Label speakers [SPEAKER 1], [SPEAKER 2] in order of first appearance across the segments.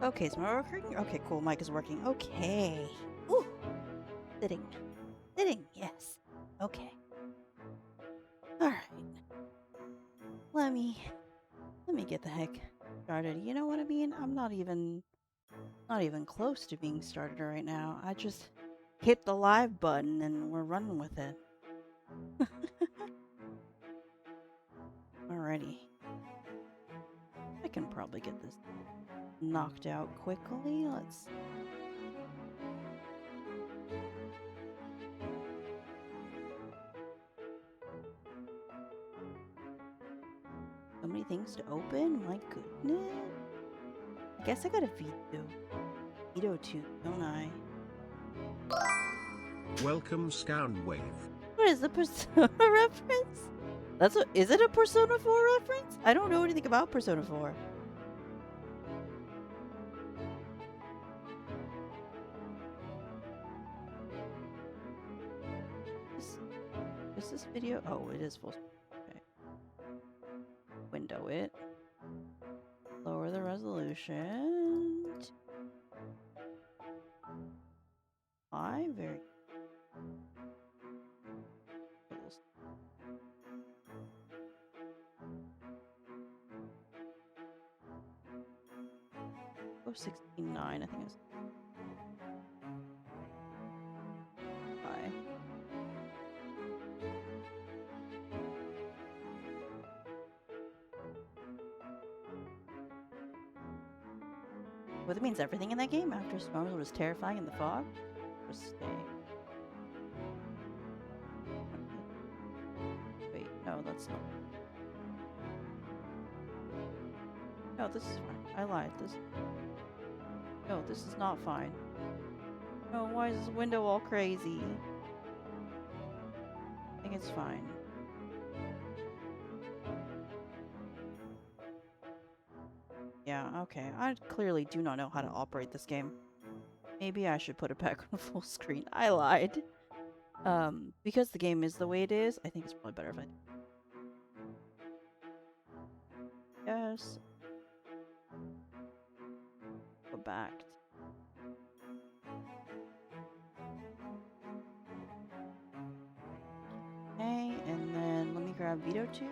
[SPEAKER 1] Okay, is my recording? Okay, cool. Mic is working. Okay. Ooh, sitting. Sitting, yes. Okay. Alright. Let me get the heck started. You know what I mean? I'm not even close to being started right now. I just hit the live button and we're running with it. Alrighty. I can probably get this knocked out quickly. Let's so many things to open. My goodness. I guess I got a veto too, don't I?
[SPEAKER 2] Welcome Scoundwave.
[SPEAKER 1] What is the Persona reference? That's what is it a Persona 4 reference? I don't know anything about Persona 4. Is this video? Oh, it is full screen. Okay. Window it. Lower the resolution. High, very close. Oh, 16:9, I think it's high. Well, that means everything in that game after storms was terrifying in the fog. Just stay. Wait, no, that's not. No, this is fine. I lied. No, this is not fine. No, why is this window all crazy? I think it's fine. Yeah, okay. I clearly do not know how to operate this game. Maybe I should put it back on full screen. I lied. Because the game is the way it is, I think it's probably better if I... Yes. Go back. Okay, and then let me grab Veto 2.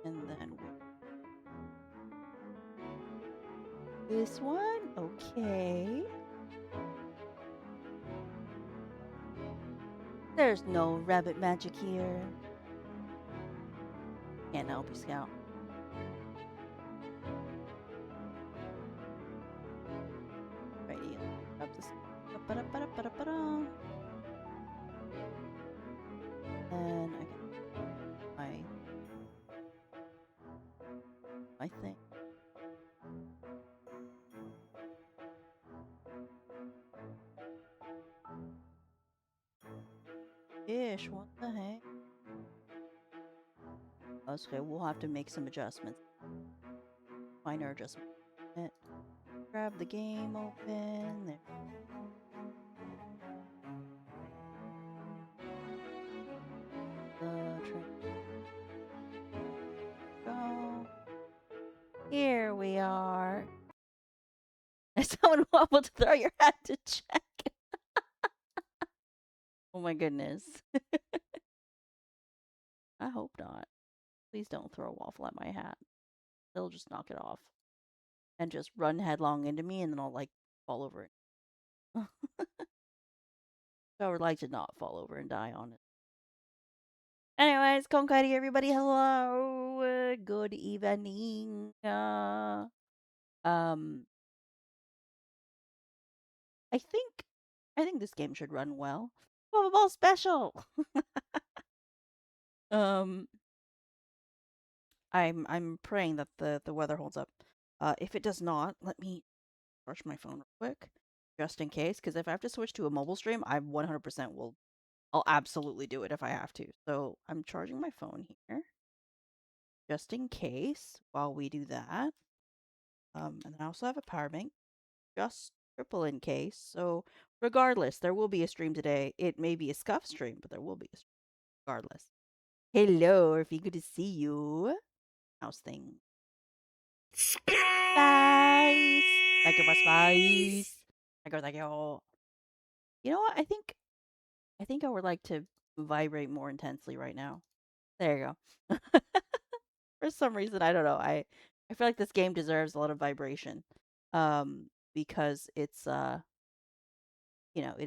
[SPEAKER 1] And then this one? Okay. There's no rabbit magic here. Can't help you, Scout. Righty, grab this. And I can my thing. Ish, what the heck? Okay, we'll have to make some adjustments. Minor adjustment. Grab the game open. There. The train. Go. Here we are. Someone wobbled to throw your hat to check. Oh my goodness. I hope not. Please don't throw a waffle at my hat. They'll just knock it off. And just run headlong into me and then I'll like fall over it. So I would like to not fall over and die on it. Anyways, Konkairi everybody, hello. Good evening. I think this game should run well. Bubble Ball special. um I'm praying that the weather holds up. If it does not, let me charge my phone real quick, just in case. Because if I have to switch to a mobile stream, I 100% will. I'll absolutely do it if I have to. So I'm charging my phone here, just in case while we do that. And I also have a power bank, just triple in case. So regardless, there will be a stream today. It may be a scuff stream, but there will be a stream regardless. Hello, Orphy. Good to see you. How's things? Spice. Thank you for spice. Thank you, thank you. You know what? I think I would like to vibrate more intensely right now. There you go. For some reason, I don't know. I feel like this game deserves a lot of vibration. Because it's it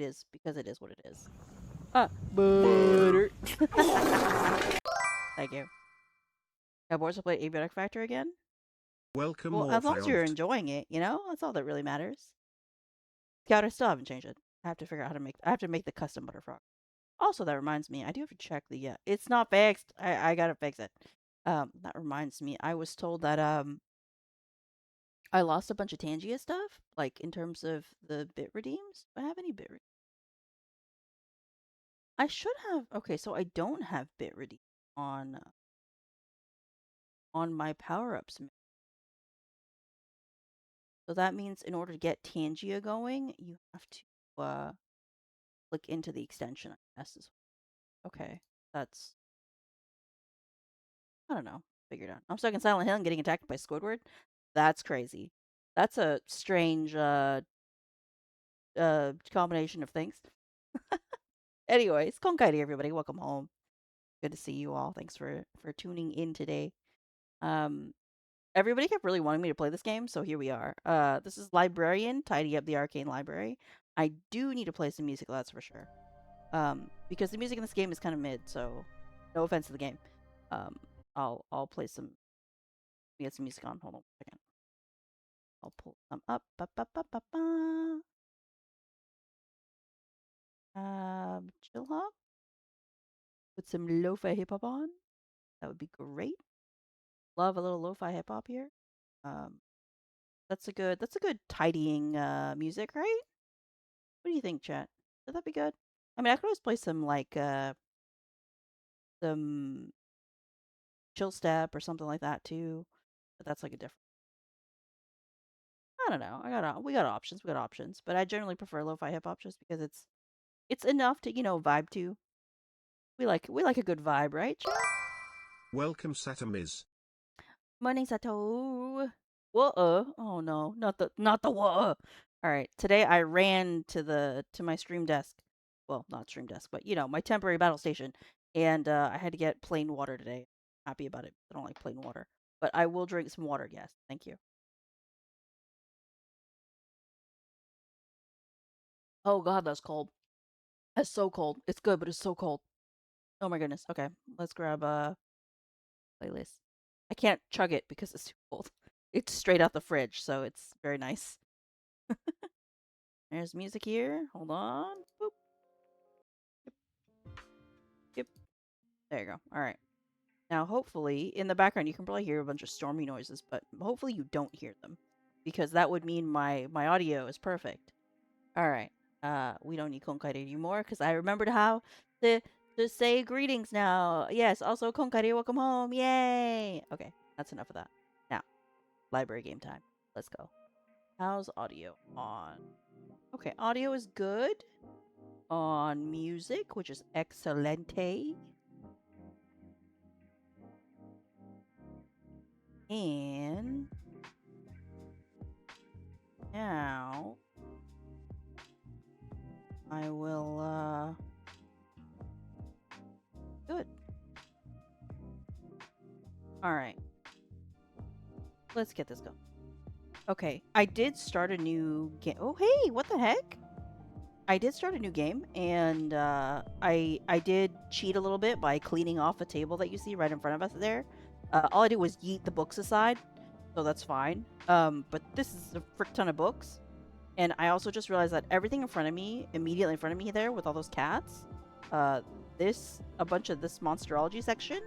[SPEAKER 1] is because it is what it is. Butter. Thank you. Have boys to play Abionic Factor again?
[SPEAKER 2] Welcome,
[SPEAKER 1] Well, as long as you're
[SPEAKER 2] Orphiont.
[SPEAKER 1] enjoying it, that's all that really matters. Scout, I still haven't changed it. I have to figure out how to make. I have to make the custom butterfrog. Also, that reminds me, I do have to check the. It's not fixed. I gotta fix it. That reminds me, I was told that I lost a bunch of Tangia stuff, like in terms of the bit redeems. Do I have any bit? I should have. Okay, so I don't have bit redeem on my power ups. So that means in order to get Tangia going, you have to click into the extension. I guess okay. That's I don't know. Figured out. I'm stuck in Silent Hill and getting attacked by Squidward. That's crazy. That's a strange combination of things. Anyways, Konkairi everybody, welcome home. Good to see you all. Thanks for tuning in today. Um Everybody kept really wanting me to play this game, so here we are. This is Librarian, tidy up the Arcane library. I do need to play some music, that's for sure. Because the music in this game is kind of mid, so no offense to the game. I'll play some. Get some music on. Hold on a second. I'll pull some up. Ba, ba, ba, ba, ba. Chill hop. Put some lo-fi hip hop on. That would be great. Love a little lo-fi hip hop here. Um, that's a good tidying music, right? What do you think, chat? Would that be good? I mean, I could always play some like some chill step or something like that too, but that's like a different. I don't know. We got options. We got options, but I generally prefer lo-fi hip hop just because it's enough to vibe to. We like a good vibe, right, chat?
[SPEAKER 2] Welcome, Satamiz.
[SPEAKER 1] Morning, Sato. Whoa. Oh no, not the whoa. All right. Today I ran to my stream desk. Well, not stream desk, but my temporary battle station, and I had to get plain water today. Happy about it. I don't like plain water, but I will drink some water. Yes, thank you. Oh God, that's cold. That's so cold. It's good, but it's so cold. Oh my goodness. Okay, let's grab a playlist. I can't chug it because it's too cold. It's straight out the fridge, so it's very nice. There's music here. Hold on. Boop. Yep. Yep. There you go. All right. Now, hopefully, in the background, you can probably hear a bunch of stormy noises, but hopefully you don't hear them, because that would mean my audio is perfect. All right. We don't need Konkairi anymore because I remembered how to to say greetings now. Yes. Also, Konkairi, welcome home. Yay. Okay. That's enough of that. Now, library game time. Let's go. How's audio on? Okay, audio is good. On music, which is excelente. And now I will good. Alright. Let's get this going. Okay. I did start a new game. Oh hey, what the heck? I did start a new game, and I did cheat a little bit by cleaning off a table that you see right in front of us there. All I did was yeet the books aside, so that's fine. But this is a frick ton of books, and I also just realized that everything in front of me, immediately in front of me there, with all those cats, uh, a bunch of this monsterology section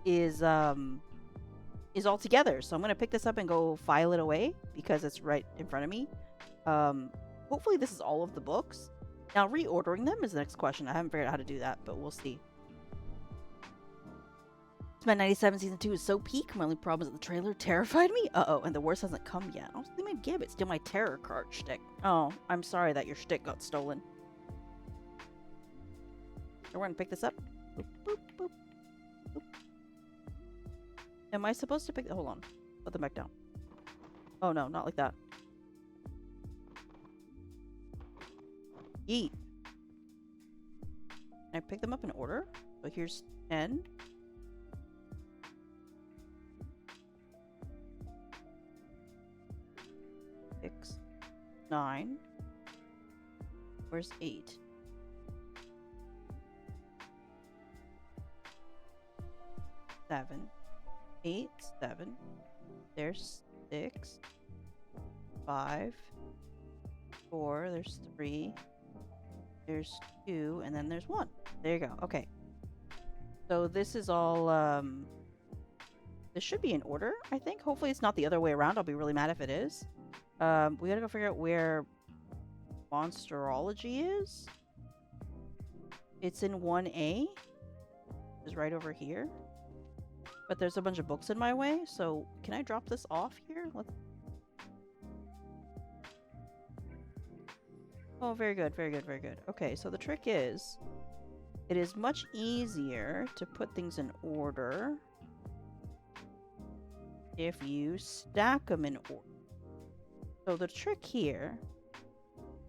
[SPEAKER 1] is all together. So I'm gonna pick this up and go file it away because it's right in front of me. Um, Hopefully this is all of the books. Now reordering them is the next question. I haven't figured out how to do that, but we'll see. X-Men 97 Season 2 is so peak. My only problem is that the trailer terrified me. Uh-oh, and the worst hasn't come yet. Oh, they made Gambit steal my terror card shtick. Oh, I'm sorry that your shtick got stolen. So we're gonna pick this up. Boop, boop, boop. Am I supposed to pick... Hold on. Put them back down. Oh, no, not like that. Yeet. Can I pick them up in order? So here's 10. Six. 9. Where's 8? 7. 8, 7. There's 6. 5. 4. There's 3. There's 2, and then there's 1. There you go. Okay. So this is all, this should be in order, I think. Hopefully it's not the other way around. I'll be really mad if it is. We gotta go figure out where Monsterology is. It's in 1A. It's right over here. But there's a bunch of books in my way, so can I drop this off here? Oh, very good, very good, very good. Okay, so the trick is, it is much easier to put things in order if you stack them in order. So the trick here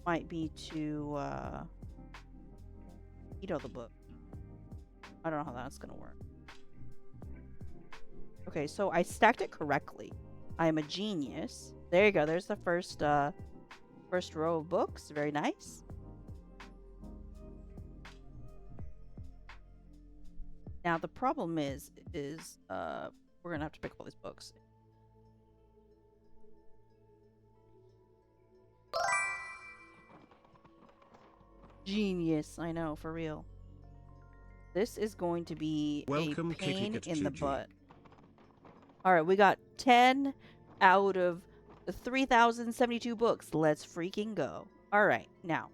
[SPEAKER 1] might be to, the book. I don't know how that's gonna work. Okay, so I stacked it correctly. I am a genius. There you go. There's the first row of books. Very nice. Now the problem is we're gonna have to pick up all these books. Genius, I know, for real. This is going to be a pain in the butt. Alright, we got 10 out of 3,072 books. Let's freaking go. Alright, now.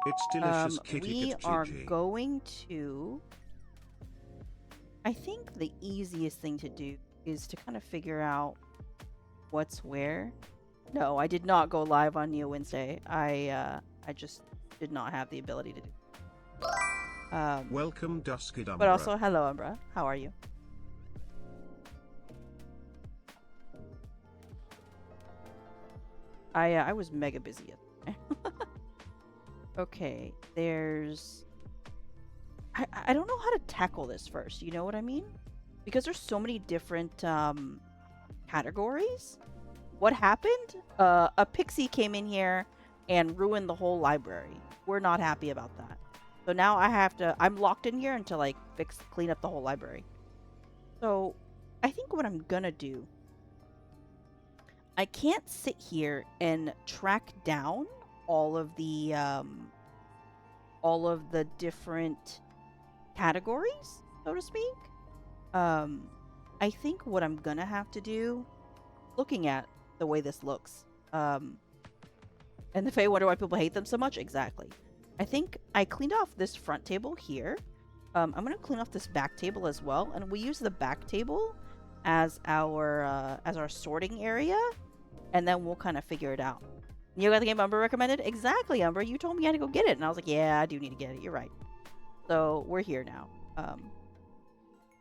[SPEAKER 2] It's delicious,
[SPEAKER 1] we are going to... I think the easiest thing to do is to kind of figure out what's where. No, I did not go live on Neo Wednesday. I just did not have the ability to do.
[SPEAKER 2] Welcome, Dusky Umbra.
[SPEAKER 1] But also, hello, Umbra. How are you? I was mega busy yesterday. Okay, there's... I don't know how to tackle this first, you know what I mean? Because there's so many different categories. What happened? A pixie came in here and ruined the whole library. We're not happy about that. So now I'm locked in here until I clean up the whole library. So I think what I'm gonna do, I can't sit here and track down all of the different categories, so to speak. I think what I'm gonna have to do, looking at the way this looks, and if I wonder why people hate them so much, exactly. I think I cleaned off this front table here. I'm gonna clean off this back table as well, and we use the back table as our sorting area, and then we'll kind of figure it out. You got the game Umber recommended? Exactly, Umber. You told me I had to go get it, and I was like, yeah, I do need to get it. You're right. So we're here now.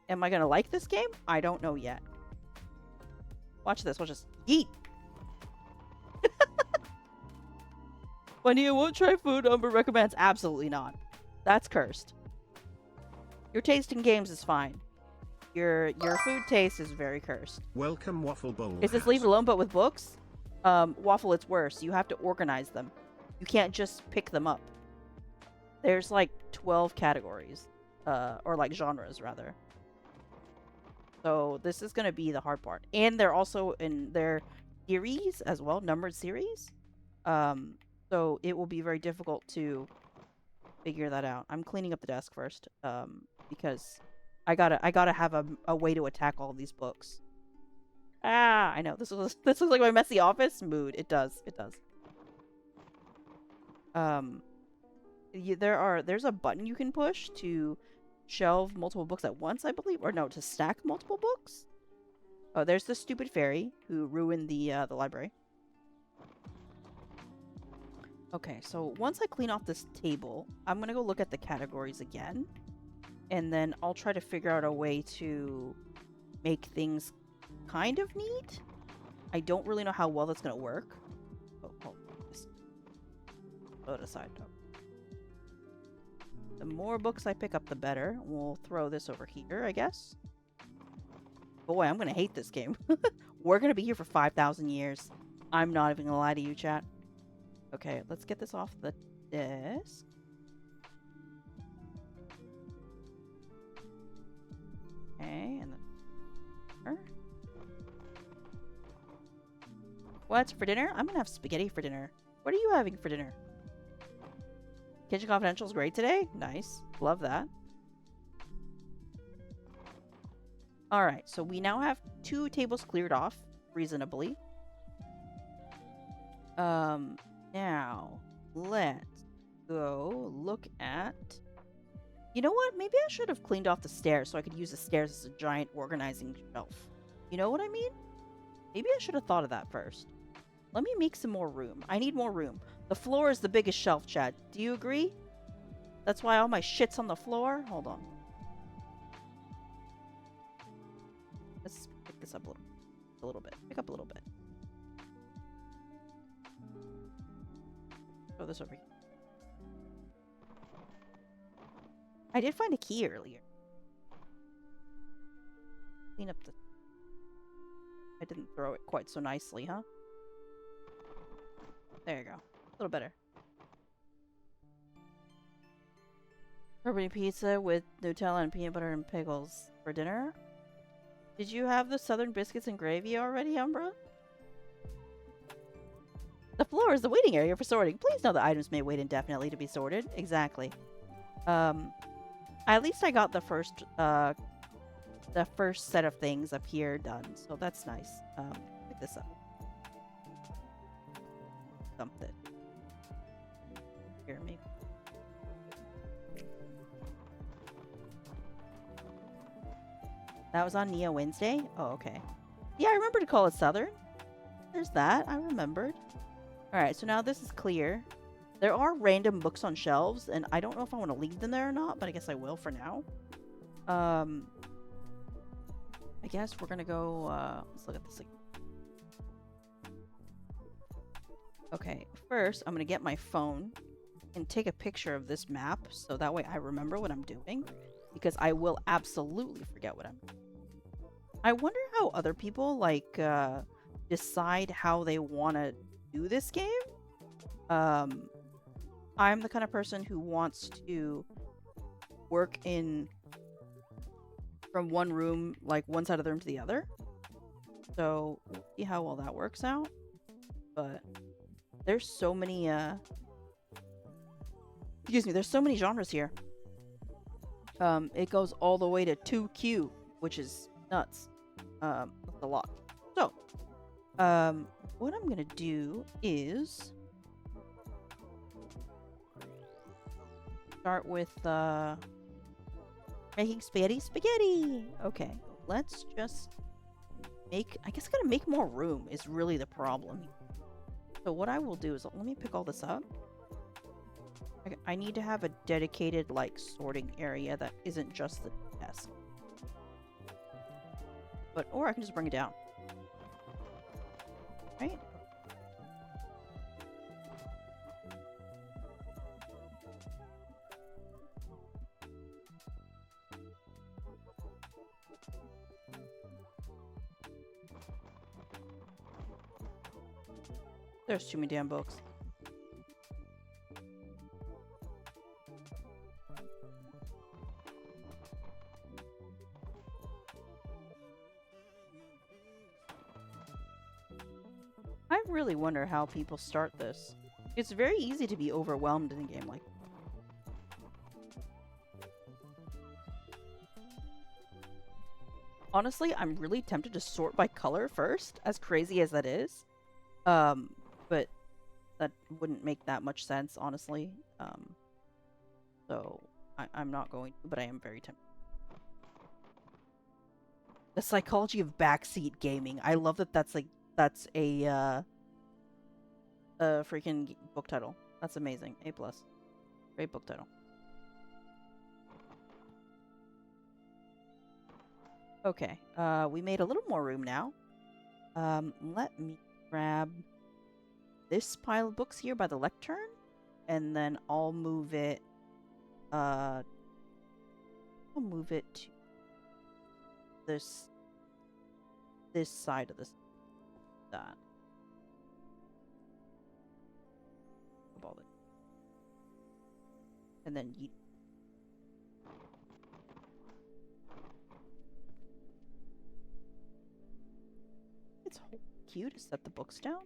[SPEAKER 1] Am I gonna like this game? I don't know yet. Watch this. Watch this. Yeet. Vania won't try food Umber recommends. Absolutely not. That's cursed. Your taste in games is fine. Your food taste is very cursed.
[SPEAKER 2] Welcome, Waffle Bowl.
[SPEAKER 1] Is this Leave It Alone but with books? Waffle, it's worse. You have to organize them. You can't just pick them up. There's like 12 categories. Or like genres, rather. So this is going to be the hard part. And they're also in their series as well. Numbered series. So it will be very difficult to figure that out. I'm cleaning up the desk first. Because I gotta have a way to attack all of these books. Ah, I know. This looks like my messy office mood. It does. It does. There's a button you can push to shelve multiple books at once, I believe, or no, to stack multiple books. Oh, there's the stupid fairy who ruined the library. Okay, so once I clean off this table, I'm gonna go look at the categories again, and then I'll try to figure out a way to make things kind of neat. I don't really know how well that's going to work. Oh, hold on. Just throw it aside. Oh. The more books I pick up, the better. We'll throw this over here, I guess. Boy, I'm going to hate this game. We're going to be here for 5,000 years. I'm not even going to lie to you, chat. Okay, let's get this off the desk. Okay, and then... What's for dinner? I'm going to have spaghetti for dinner. What are you having for dinner? Kitchen Confidential is great today? Nice. Love that. Alright, so we now have 2 tables cleared off, reasonably. Now, let's go look at... You know what? Maybe I should have cleaned off the stairs so I could use the stairs as a giant organizing shelf. You know what I mean? Maybe I should have thought of that first. Let me make some more room. I need more room. The floor is the biggest shelf, Chad. Do you agree? That's why all my shit's on the floor? Hold on. Let's pick this up a little bit. Pick up a little bit. Throw this over here. I did find a key earlier. Clean up the... I didn't throw it quite so nicely, huh? There you go. A little better. Pepperoni pizza with Nutella and peanut butter and pickles for dinner. Did you have the southern biscuits and gravy already, Umbra? The floor is the waiting area for sorting. Please know that items may wait indefinitely to be sorted. Exactly. At least I got the first set of things up here done, so that's nice. Pick this up. Something. Here, maybe. That was on Neo Wednesday? Oh, okay. Yeah, I remember to call it Southern. There's that. I remembered. Alright, so now this is clear. There are random books on shelves, and I don't know if I want to leave them there or not, but I guess I will for now. I guess we're gonna go, let's look at this again. Okay, first, I'm gonna get my phone and take a picture of this map, so that way I remember what I'm doing, because I will absolutely forget what I'm doing. I wonder how other people, like, decide how they want to do this game. I'm the kind of person who wants to work in from one room, like one side of the room to the other. So, see how well that works out. But there's so many, excuse me, there's so many genres here. It goes all the way to 2Q, which is nuts. That's a lot. So, what I'm gonna do is start with making spaghetti. Okay, let's just make... I guess I gotta make more room is really the problem. So what I will do is, let me pick all this up. I need to have a dedicated, like, sorting area that isn't just the desk. But, or I can just bring it down. Right? There's too many damn books. I really wonder how people start this. It's very easy to be overwhelmed in a game like this. Honestly, I'm really tempted to sort by color first, as crazy as that is. But that wouldn't make that much sense, honestly. So I'm not going to, but I am very tempted. The psychology of backseat gaming. I love that that's a freaking book title. That's amazing. A+. Great book title. Okay, we made a little more room now. Let me grab this pile of books here by the lectern, and then I'll move it, to this side of this, that. And then yeet. It's cute to set the books down.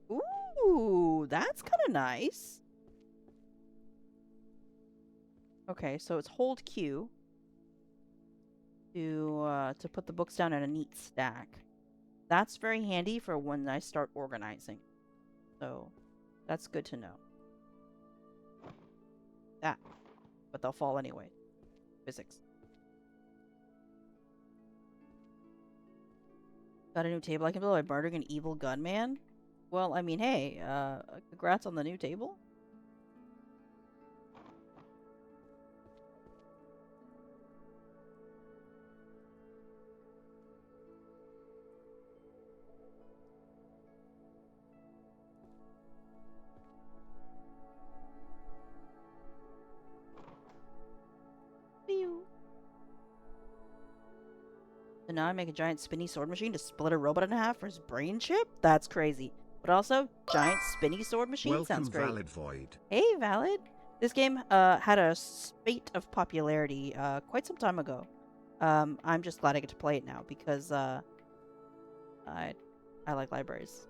[SPEAKER 1] Ooh, that's kind of nice. Okay, so it's hold Q to put the books down in a neat stack. That's very handy for when I start organizing. So that's good to know. That. But they'll fall anyway. Physics. Got a new table I can build by murdering an evil gunman? Well, I mean, hey, congrats on the new table. So now I make a giant spinny sword machine to split a robot in half for his brain chip? That's crazy. But also, giant spinny sword machine sounds great.
[SPEAKER 2] Valid Void.
[SPEAKER 1] Hey, Valid. This game had a spate of popularity quite some time ago. I'm just glad I get to play it now because I like libraries.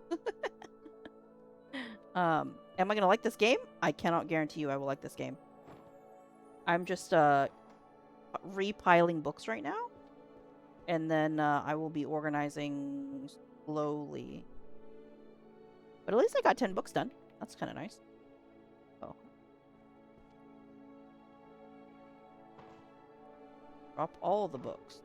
[SPEAKER 1] Am I gonna like this game? I cannot guarantee you I will like this game. I'm just repiling books right now. And then I will be organizing slowly. But at least I got 10 books done. That's kind of nice. Oh. Drop all the books.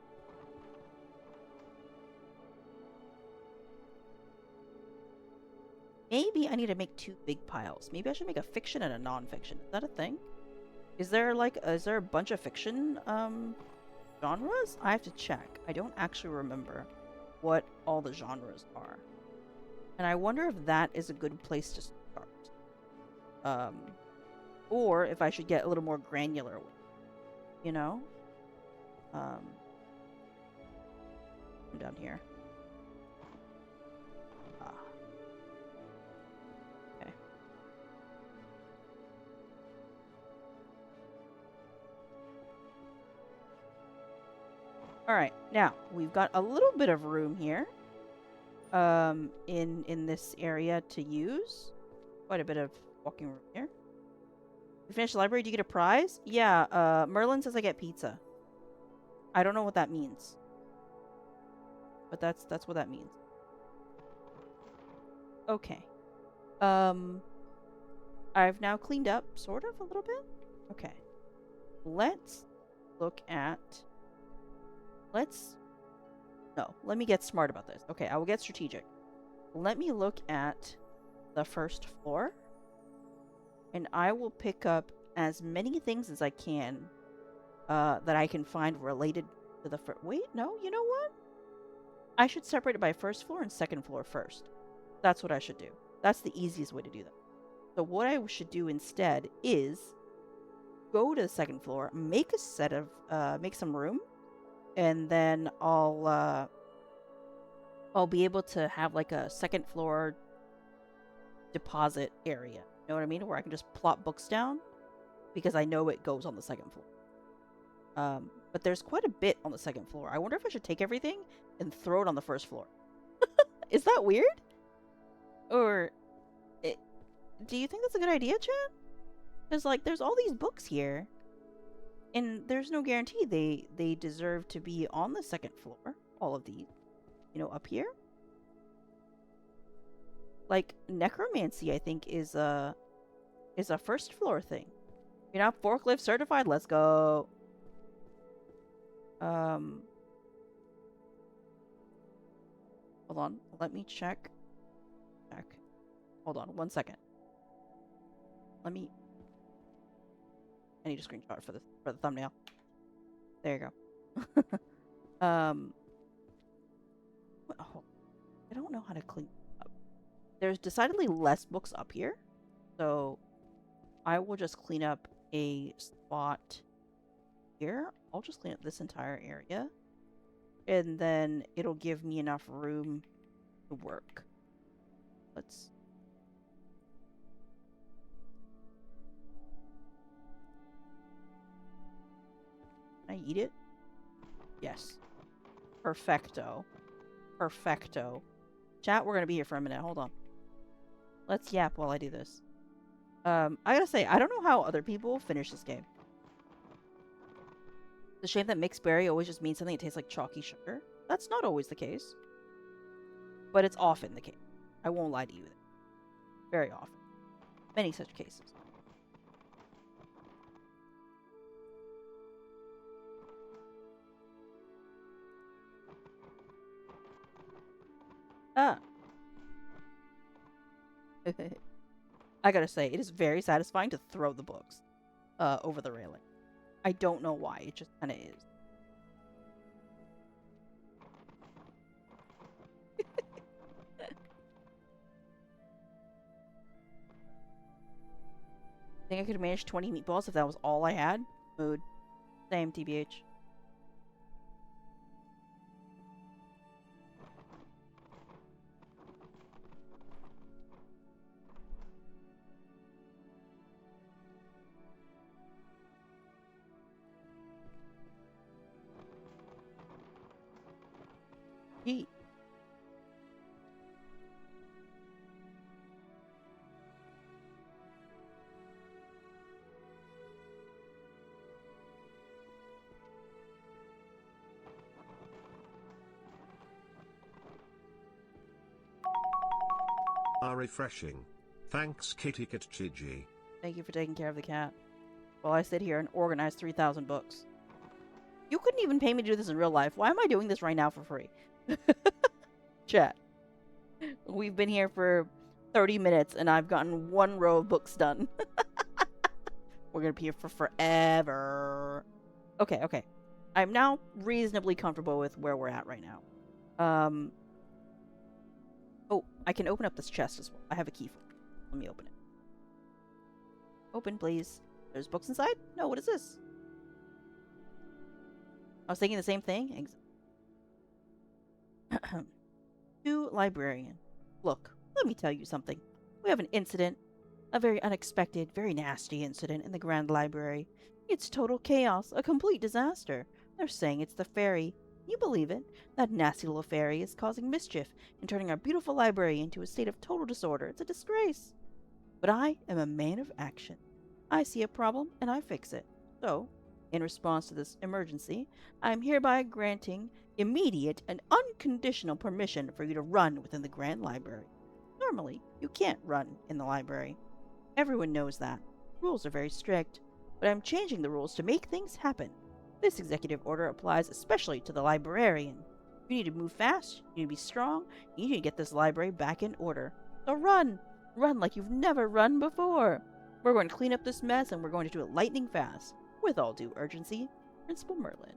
[SPEAKER 1] Maybe I need to make 2 big piles. Maybe I should make a fiction and a non-fiction. Is that a thing? Is there a bunch of fiction genres? I have to check. I don't actually remember what all the genres are. And I wonder if that is a good place to start. Or if I should get a little more granular with it, you know? I'm down here. Okay. Alright, now, we've got a little bit of room here. In this area to use. Quite a bit of walking room here. You finish the library, do you get a prize? Yeah, Merlin says I get pizza. I don't know what that means. But that's what that means. Okay. I've now cleaned up, sort of, a little bit. Okay. Let's look at... No, let me get smart about this. Okay, I will get strategic. Let me look at the first floor. And I will pick up as many things as I can that I can find related to the first... Wait, no, you know what? I should separate it by first floor and second floor first. That's what I should do. That's the easiest way to do that. So what I should do instead is go to the second floor, make a set of... make some room. And then I'll be able to have like a second floor deposit area. You know what I mean? Where I can just plop books down because I know it goes on the second floor. But there's quite a bit on the second floor. I wonder if I should take everything and throw it on the first floor. Is that weird? Or do you think that's a good idea, Chad? Because like there's all these books here. And there's no guarantee they deserve to be on the second floor. All of these. You know, up here. Like, necromancy, I think, is a first floor thing. You're not forklift certified? Let's go. Hold on. Let me check. Hold on, 1 second. let me... I need a screenshot for the thumbnail. There you go. Oh, I don't know how to clean up. There's decidedly less books up here, so I will just clean up a spot here. I'll just clean up this entire area, and then it'll give me enough room to work. Let's... Can I eat it? Yes. Perfecto. Perfecto. Chat, we're gonna be here for a minute. Hold on. Let's yap while I do this. I gotta say, I don't know how other people finish this game. It's a shame that mixed berry always just means something that tastes like chalky sugar. That's not always the case. But it's often the case. I won't lie to you. Very often. Many such cases. Ah. I gotta say, it is very satisfying to throw the books over the railing. I don't know why, it just kind of is. Think I could manage 20 meatballs if that was all I had? Mood. Same, TBH. Yeet.
[SPEAKER 2] Are refreshing. Thanks, Kitty Cat Chiji.
[SPEAKER 1] Thank you for taking care of the cat. While I sit here and organize 3,000 books. You couldn't even pay me to do this in real life. Why am I doing this right now for free? Chat. We've been here for 30 minutes and I've gotten 1 row of books done. We're gonna be here for forever. Okay, okay. I'm now reasonably comfortable with where we're at right now. Oh, I can open up this chest as well. I have a key for it. Let me open it. Open, please. There's books inside? No, what is this? I was thinking the same thing. To Librarian. Look, let me tell you something. We have an incident. A very unexpected, very nasty incident in the Grand Library. It's total chaos, a complete disaster. They're saying it's the fairy. You believe it? That nasty little fairy is causing mischief and turning our beautiful library into a state of total disorder. It's a disgrace. But I am a man of action. I see a problem and I fix it. So, in response to this emergency, I am hereby granting immediate and unconditional permission for you to run within the Grand Library. Normally, you can't run in the library. Everyone knows that. Rules are very strict, but I'm changing the rules to make things happen. This executive order applies especially to the librarian. You need to move fast, you need to be strong, you need to get this library back in order. So run! Run like you've never run before! We're going to clean up this mess and we're going to do it lightning fast. With all due urgency, Principal Merlin.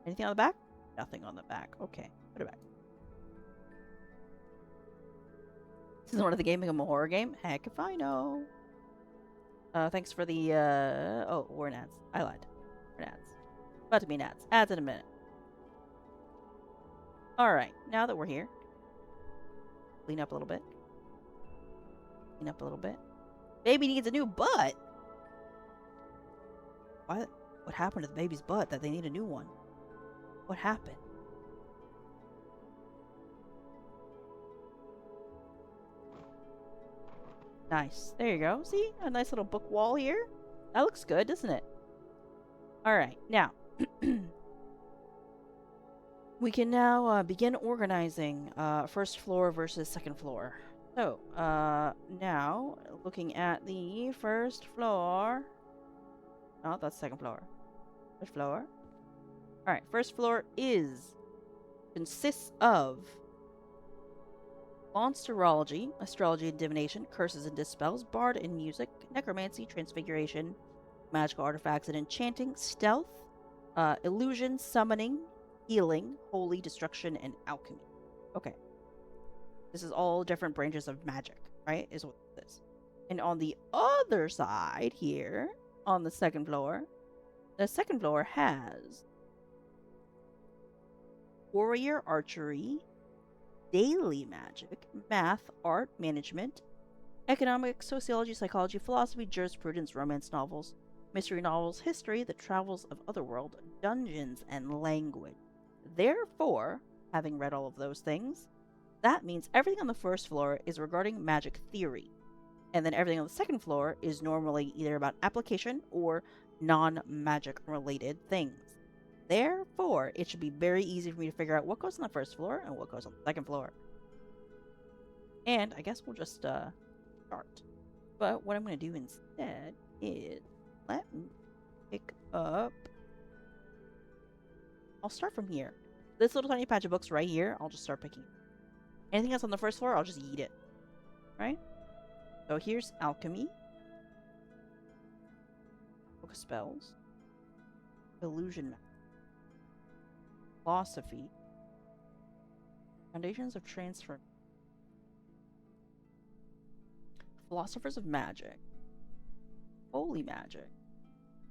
[SPEAKER 1] Anything on the back? Nothing on the back. Okay, put it back. This is one of the game become a horror game? Heck if I know. Thanks for the, oh, we're in ads. I lied. We're in ads. About to be in ads. Ads in a minute. Alright, now that we're here. Clean up a little bit. Clean up a little bit. Baby needs a new butt! What happened to the baby's butt that they need a new one? What happened? Nice. There you go. See? A nice little book wall here. That looks good, doesn't it? Alright, now. We can now begin organizing first floor versus second floor. So, now, looking at the first floor. Oh, that's second floor. First floor. Alright, first floor consists of Monsterology, astrology and divination, curses and dispels, bard and music, necromancy, transfiguration, magical artifacts and enchanting, stealth, illusion, summoning, healing, holy, destruction, and alchemy. Okay. This is all different branches of magic, right? Is what this is. And on the other side here, on the second floor has warrior archery, daily magic, math, art, management, economics, sociology, psychology, philosophy, jurisprudence, romance novels, mystery novels, history, the travels of otherworld, dungeons, and language. Therefore, having read all of those things, that means everything on the first floor is regarding magic theory. And then everything on the second floor is normally either about application or non magic related things. Therefore, it should be very easy for me to figure out what goes on the first floor and what goes on the second floor. And I guess we'll just start. But what I'm going to do instead is let me pick up. I'll start from here. This little tiny patch of books right here, I'll just start picking. Anything else on the first floor, I'll just eat it. Right? So here's alchemy, book of spells, illusion, philosophy, foundations of transfer, philosophers of magic, holy magic,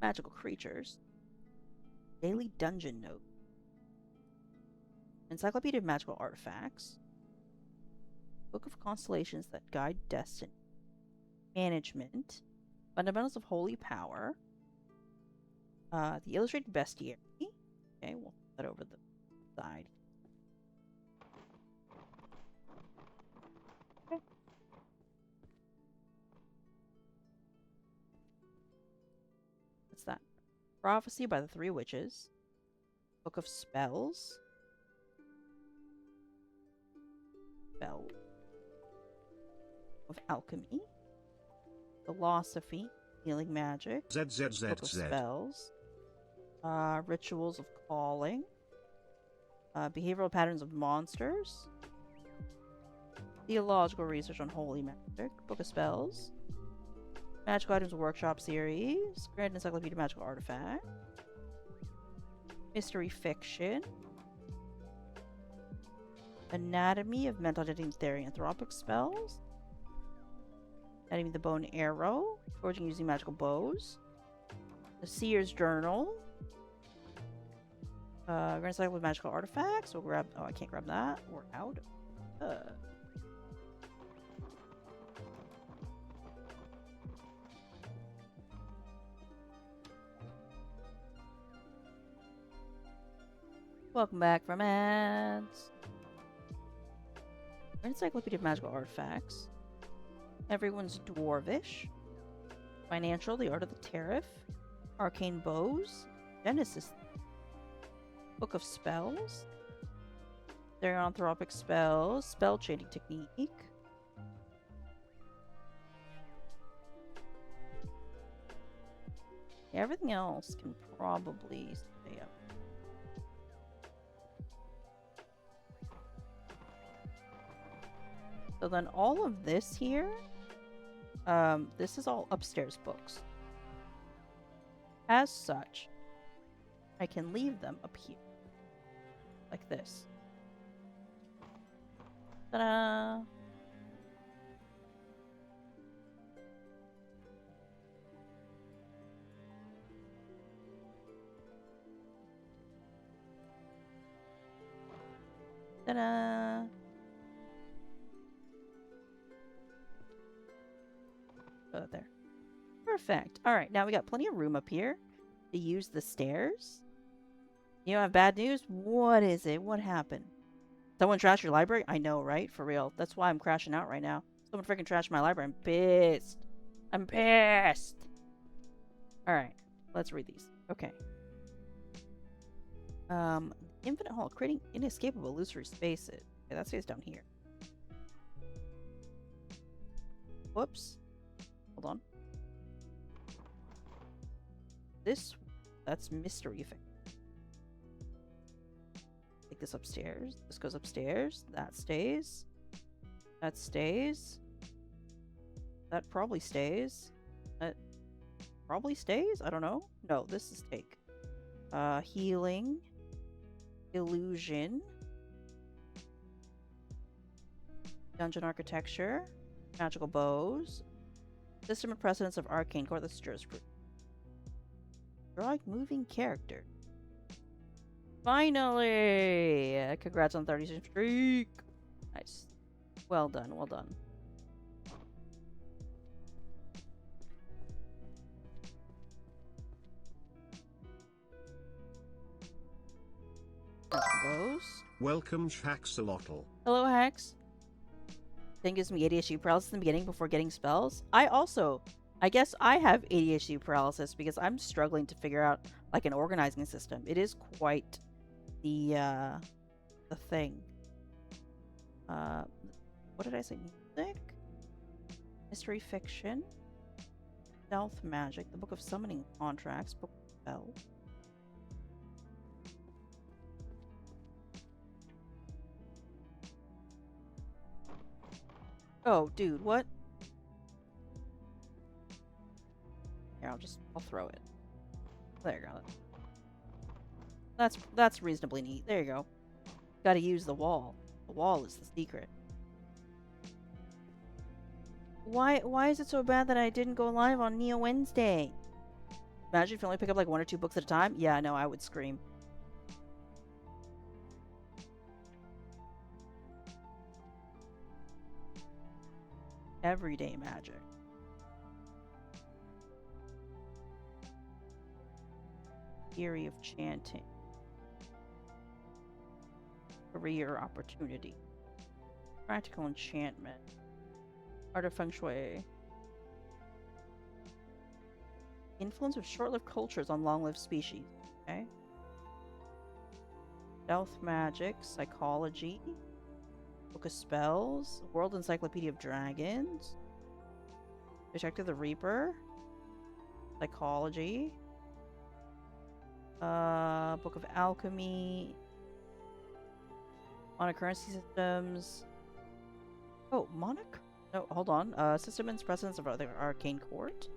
[SPEAKER 1] magical creatures, daily dungeon note, encyclopedia of magical artifacts, book of constellations that guide destiny, management, fundamentals of holy power, the illustrated bestiary. Okay, we'll put that over the side. Okay. What's that? Prophecy by the Three Witches, book of spells, spell of alchemy, philosophy, healing magic, book of spells, rituals of calling, behavioral patterns of monsters, theological research on holy magic, book of spells, magical items workshop series, grand encyclopedia of magical artifact, mystery fiction, anatomy of mental identity theory, anthropic spells, anatomy of the bow and arrow, forging using magical bows, the seer's journal, grand encyclopedia of magical artifacts. We'll grab. Oh, I can't grab that. We're out. Welcome back from ads. Encyclopedia of Magical Artifacts. Everyone's Dwarvish. Financial, The Art of the Tariff. Arcane Bows. Genesis. Book of Spells. Stereoanthropic Spells. Spell Chaining Technique. Everything else can probably stay up. So then all of this here, this is all upstairs books. As such, I can leave them up here. Like this. Ta-da! Ta-da! Put it there. Perfect. Alright, now we got plenty of room up here to use the stairs. You don't have bad news? What is it? What happened? Someone trashed your library? I know, right? For real. That's why I'm crashing out right now. Someone freaking trashed my library. I'm pissed. I'm pissed. Alright, let's read these. Okay. Infinite Hall, creating inescapable illusory spaces. Okay, that stays down here. Whoops. Hold on. That's mystery fiction. Take this upstairs. This goes upstairs. That stays. That stays. That probably stays. That probably stays? I don't know. No, this is take. Healing. Illusion. Dungeon architecture. Magical bows. System and precedence of Arcane Core. This is jurisprudence. You're like moving character. Finally! Congrats on 30 streak! Nice. Well done, well done. Those.
[SPEAKER 2] Welcome, Shaxolotl.
[SPEAKER 1] Hello, Hex. Thing gives me ADHD paralysis in the beginning before getting spells. I guess I have ADHD paralysis because I'm struggling to figure out like an organizing system. It is quite the thing. What did I say? Music, mystery fiction, stealth magic, the book of summoning contracts, book of spells. Oh, dude, what? Here, I'll throw it. There you go. That's reasonably neat. There you go. Gotta use the wall. The wall is the secret. Why is it so bad that I didn't go live on Neo Wednesday? Imagine if you only pick up like 1 or 2 books at a time. Yeah, no, I would scream. Everyday magic. Theory of chanting. Career opportunity. Practical enchantment. Art of feng shui. Influence of short-lived cultures on long-lived species. Okay. Stealth magic. Psychology. Book of Spells, World Encyclopedia of Dragons, Detective the Reaper, Psychology, Book of Alchemy, Monocurrency Systems. Oh, No, hold on. System and Precedence of the Arcane Court.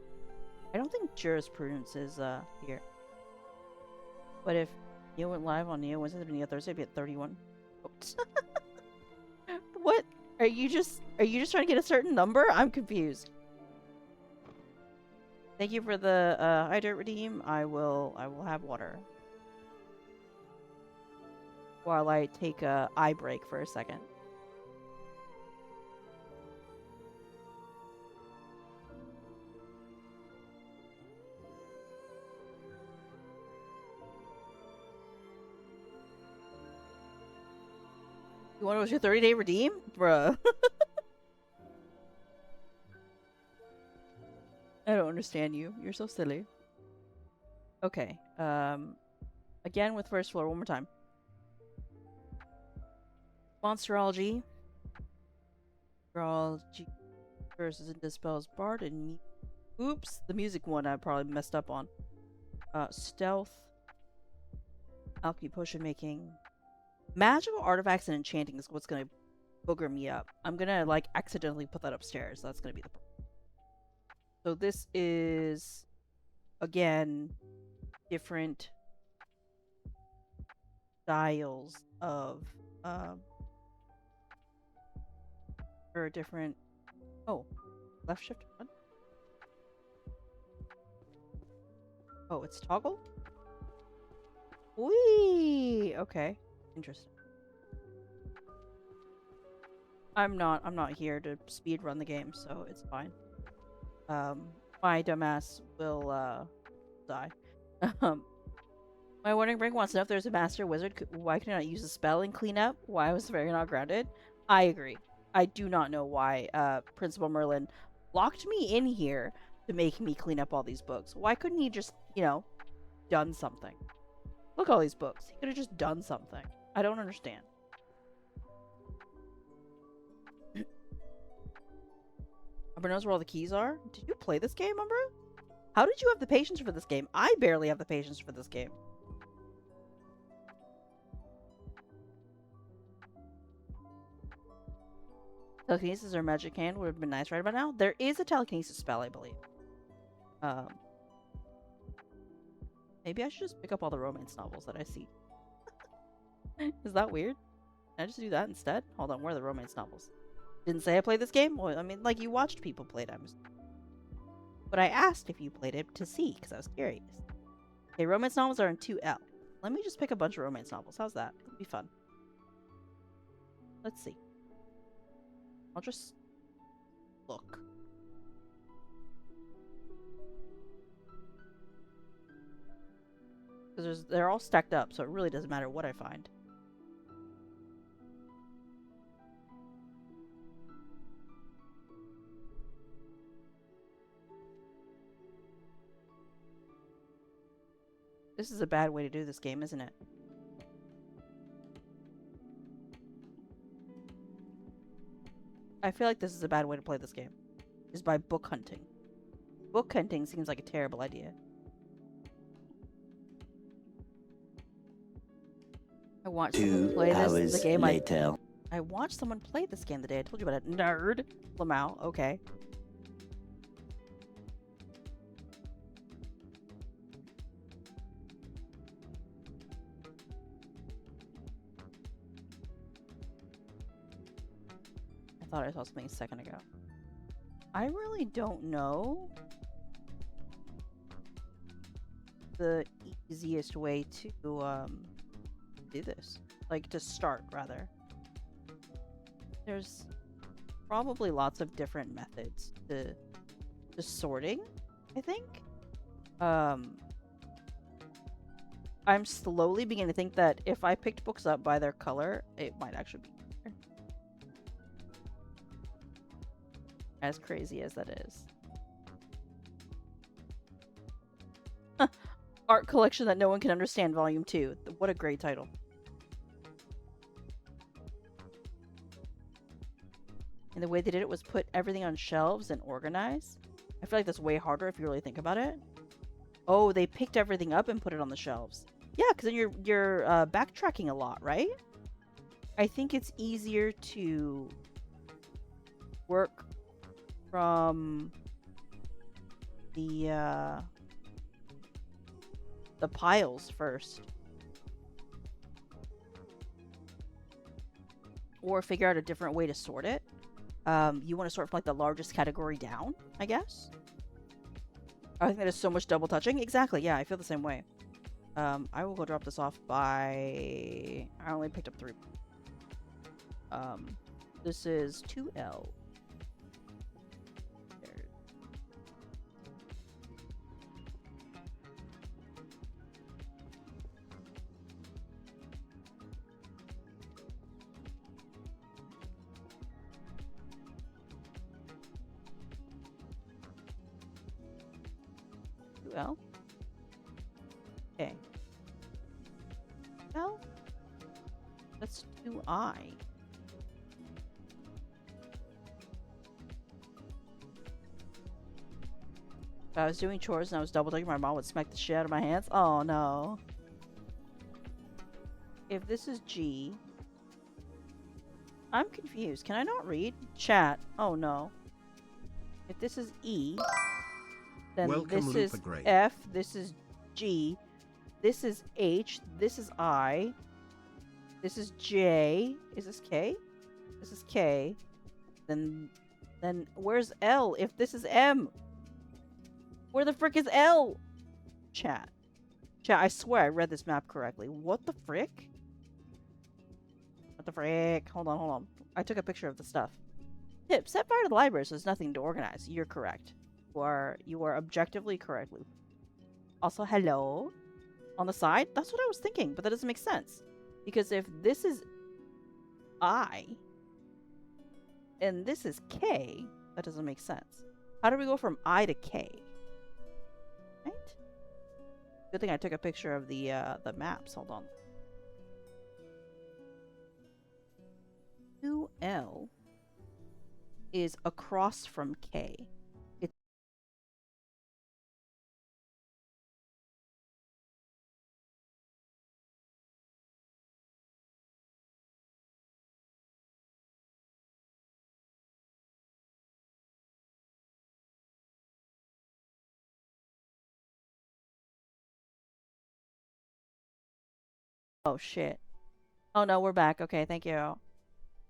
[SPEAKER 1] I don't think Jurisprudence is here. But if Neo went live on Neo Wednesday and Neo Thursday, it'd be at 31. Oh. What? Are you just trying to get a certain number? I'm confused. Thank you for the hydrate redeem. I will have water. While I take a eye break for a second. You want to watch your 30-day redeem? Bruh. I don't understand you. You're so silly. Okay. Again with first floor one more time. Monsterology. Monsterology versus and dispels bard and oops, the music one I probably messed up on. Stealth. Alchemy potion making. Magical artifacts and enchanting is what's gonna booger me up. I'm gonna like accidentally put that upstairs. That's gonna be the problem. So this is again different styles of or different left shift one. Oh, it's toggle? Whee! Okay. Interesting. I'm not here to speed run the game, so it's fine. My dumbass will die. My wandering brain wants to know if there's a master wizard. Why can I not use a spell and clean up? Why was the fairy not grounded? I agree. I do not know why Principal Merlin locked me in here to make me clean up all these books. Why couldn't he just, done something? Look at all these books. He could have just done something. I don't understand. Umber knows where all the keys are? Did you play this game, Umber? How did you have the patience for this game? I barely have the patience for this game. Telekinesis or magic hand would have been nice right about now. There is a telekinesis spell, I believe. Um, maybe I should just pick up all the romance novels that I see. Is that weird? Can I just do that instead? Hold on, where are the romance novels? Didn't say I played this game? Well, I mean, like, you watched people play it. But I asked if you played it to see, because I was curious. Okay, romance novels are in 2L. Let me just pick a bunch of romance novels. How's that? It'll be fun. Let's see. I'll just look. Because they're all stacked up, so it really doesn't matter what I find. This is a bad way to do this game, isn't it? I feel like this is a bad way to play this game. Is by book hunting. Book hunting seems like a terrible idea. I watched someone play this the game later. I watched someone play this game the day I told you about it. Nerd. Lamau, okay. I thought I saw something a second ago. I really don't know the easiest way to do this. Like, to start, rather. There's probably lots of different methods to sorting, I think. I'm slowly beginning to think that if I picked books up by their color, it might actually be better. As crazy as that is. Art Collection That No One Can Understand, Volume 2. What a great title. And the way they did it was put everything on shelves and organize. I feel like that's way harder if you really think about it. Oh, they picked everything up and put it on the shelves. Yeah, because then you're backtracking a lot, right? I think it's easier to work from the piles first. Or figure out a different way to sort it. You want to sort from like the largest category down, I guess. I think that is so much double touching. Exactly, yeah, I feel the same way. I will go drop this off by... I only picked up 3. This is 2L. There. Well, okay. Well, let's do I. If I was doing chores and I was double checking, my mom would smack the shit out of my hands. Oh no. If this is G, I'm confused. Can I not read? Chat. Oh no. If this is E, then
[SPEAKER 2] Welcome,
[SPEAKER 1] this is
[SPEAKER 2] Lupa
[SPEAKER 1] F, this is G, this is H, this is I, this is J, is this K? This is K. Then where's L if this is M? Where the frick is L? Chat. Chat, I swear I read this map correctly. What the frick? What the frick? Hold on. I took a picture of the stuff. Tip, set fire to the library so there's nothing to organize. You're correct. You are objectively correct, Luke. Also, hello. On the side? That's what I was thinking, but that doesn't make sense. Because if this is I, and this is K, that doesn't make sense. How do we go from I to K? Right? Good thing I took a picture of the maps. Hold on. 2L is across from K. Oh shit. Oh no, we're back. Okay, thank you.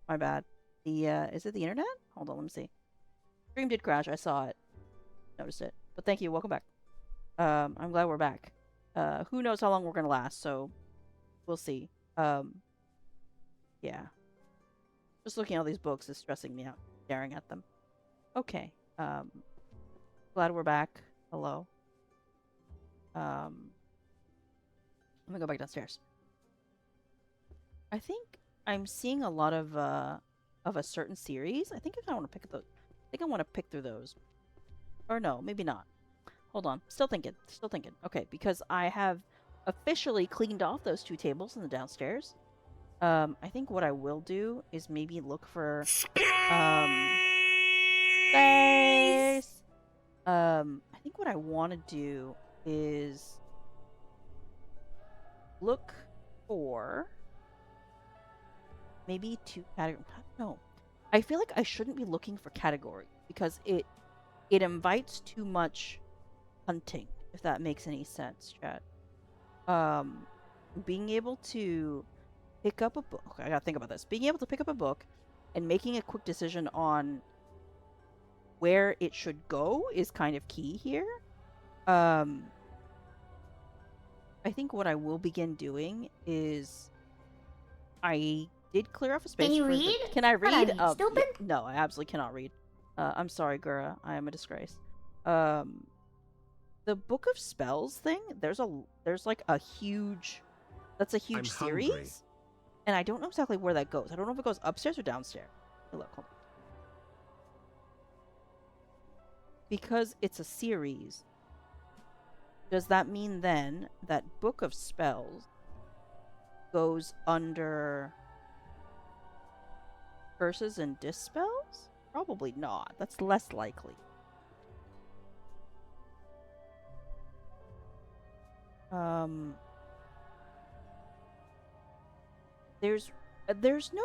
[SPEAKER 1] My bad. The is it the internet? Hold on, let me see. Stream did crash. I saw it. Noticed it. But thank you. Welcome back. I'm glad we're back. Who knows how long we're gonna last? So we'll see. Yeah. Just looking at all these books is stressing me out. Staring at them. Okay. Glad we're back. Hello. Let me go back downstairs. I think I'm seeing a lot of a certain series. I think I kind of want to pick those. I think I want to pick through those. Or no, maybe not. Hold on. Still thinking. Still thinking. Okay, because I have officially cleaned off those 2 tables in the downstairs. I think what I will do is maybe look for space. I think what I want to do is look for maybe 2 categories. No, I feel like I shouldn't be looking for categories because it invites too much hunting. If that makes any sense, chat. Being able to pick up a book. Okay, I gotta think about this. Being able to pick up a book and making a quick decision on where it should go is kind of key here. I think what I will begin doing is I did clear off a space.
[SPEAKER 3] Can you read?
[SPEAKER 1] Can I read?
[SPEAKER 3] What are you, stupid?
[SPEAKER 1] Yeah, no, I absolutely cannot read. I'm sorry, Gura. I am a disgrace. The Book of Spells thing. There's like a huge. That's a huge series.
[SPEAKER 2] Hungry.
[SPEAKER 1] And I don't know exactly where that goes. I don't know if it goes upstairs or downstairs. Look, hold on. Because it's a series, does that mean then that Book of Spells goes under Curses and Dispels? Probably not. That's less likely. There's no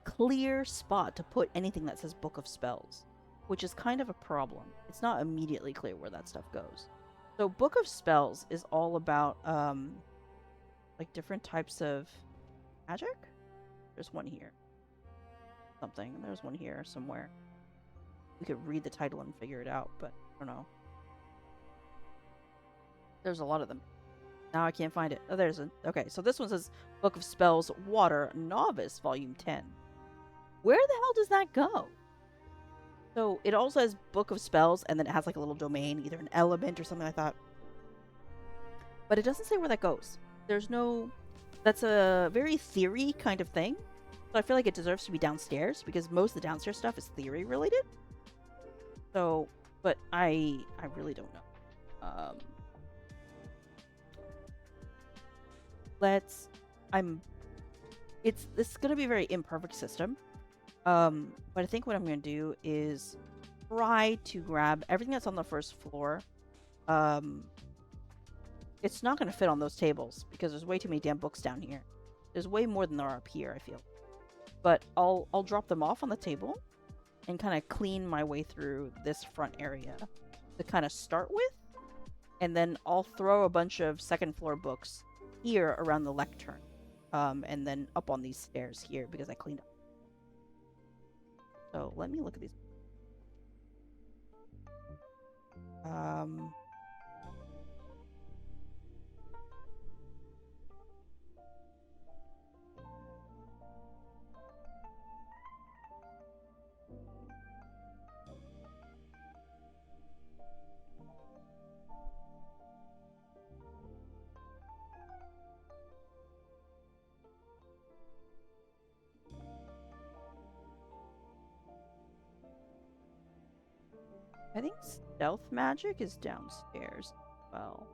[SPEAKER 1] clear spot to put anything that says Book of Spells, which is kind of a problem. It's not immediately clear where that stuff goes. So Book of Spells is all about like different types of magic. There's one here. There's one here somewhere. We could read the title and figure it out, but I don't know. There's a lot of them. Now I can't find it. Oh, there's a... Okay, so this one says Book of Spells, Water, Novice, Volume 10. Where the hell does that go? So it also has Book of Spells, and then it has like a little domain, either an element or something like that. But it doesn't say where that goes. There's no... That's a very theory kind of thing. So I feel like it deserves to be downstairs, because most of the downstairs stuff is theory related. So, but I really don't know. This is gonna be a very imperfect system. But I think what I'm gonna do is try to grab everything that's on the first floor. It's not gonna fit on those tables because there's way too many damn books down here. There's way more than there are up here, I feel. But I'll drop them off on the table and kind of clean my way through this front area to kind of start with. And then I'll throw a bunch of second floor books here around the lectern. And then up on these stairs here because I cleaned up. So let me look at these. I think stealth magic is downstairs as well.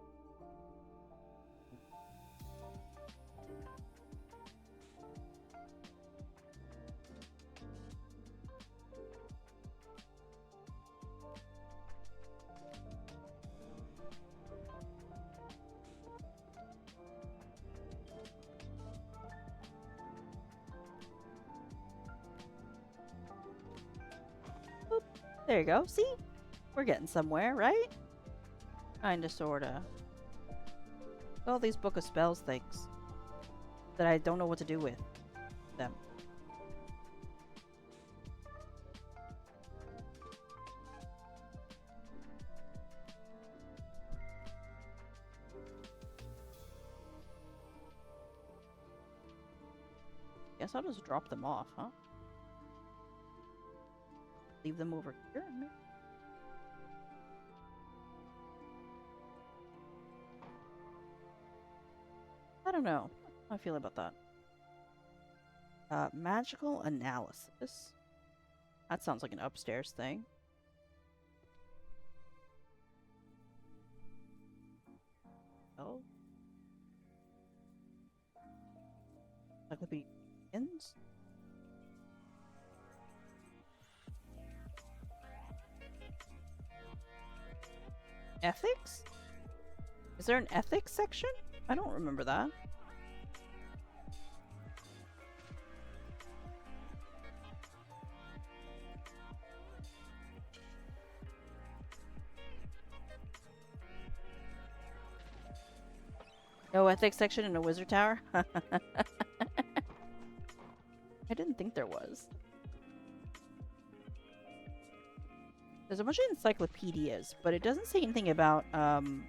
[SPEAKER 1] Oop, there you go. See? We're getting somewhere, right? Kinda, sorta. All these Book of Spells things. that I don't know what to do with them. Guess I'll just drop them off, huh? Leave them over here. I don't know. How I feel about that. Magical analysis. That sounds like an upstairs thing. Oh. Encyclopedians? Ethics? Is there an ethics section? I don't remember that. No ethics section in a wizard tower? I didn't think there was. There's a bunch of encyclopedias, but it doesn't say anything about them.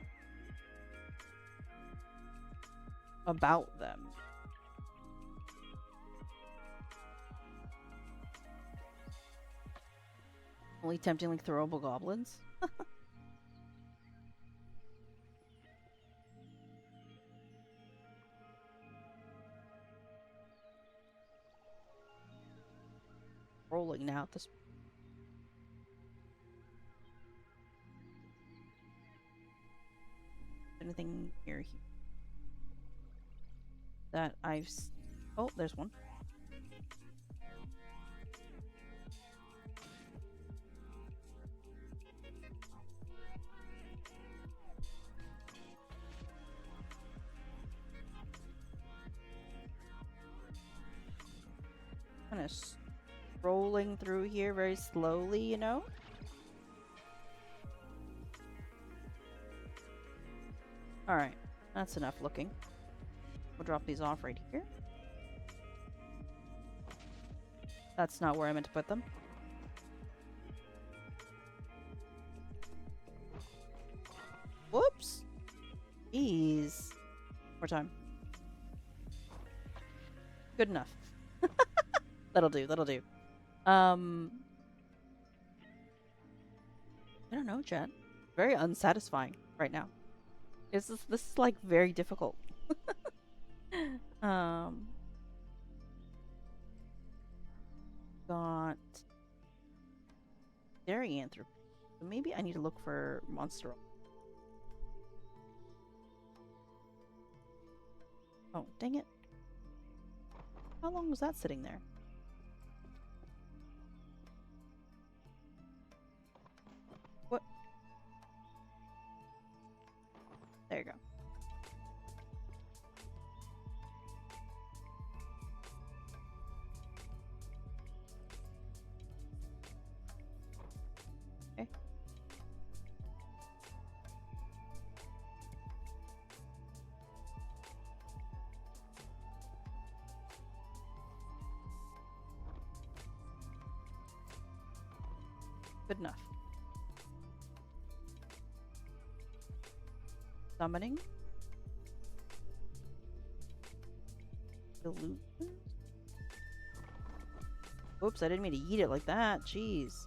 [SPEAKER 1] Only temptingly throwable goblins? Rolling now at this. Anything here? That I've. Oh, there's one. Kind of rolling through here very slowly, you know? Alright, that's enough looking. We'll drop these off right here. That's not where I meant to put them. Whoops! Jeez. More time. Good enough. That'll do, that'll do. I don't know, chat. Very unsatisfying right now. This is like very difficult. Got Dairyanthropy. So maybe I need to look for monster. Oh, dang it. How long was that sitting there? What? There you go. Okay. Good enough. Summoning. Illusion. Oops, I didn't mean to eat it like that. Jeez.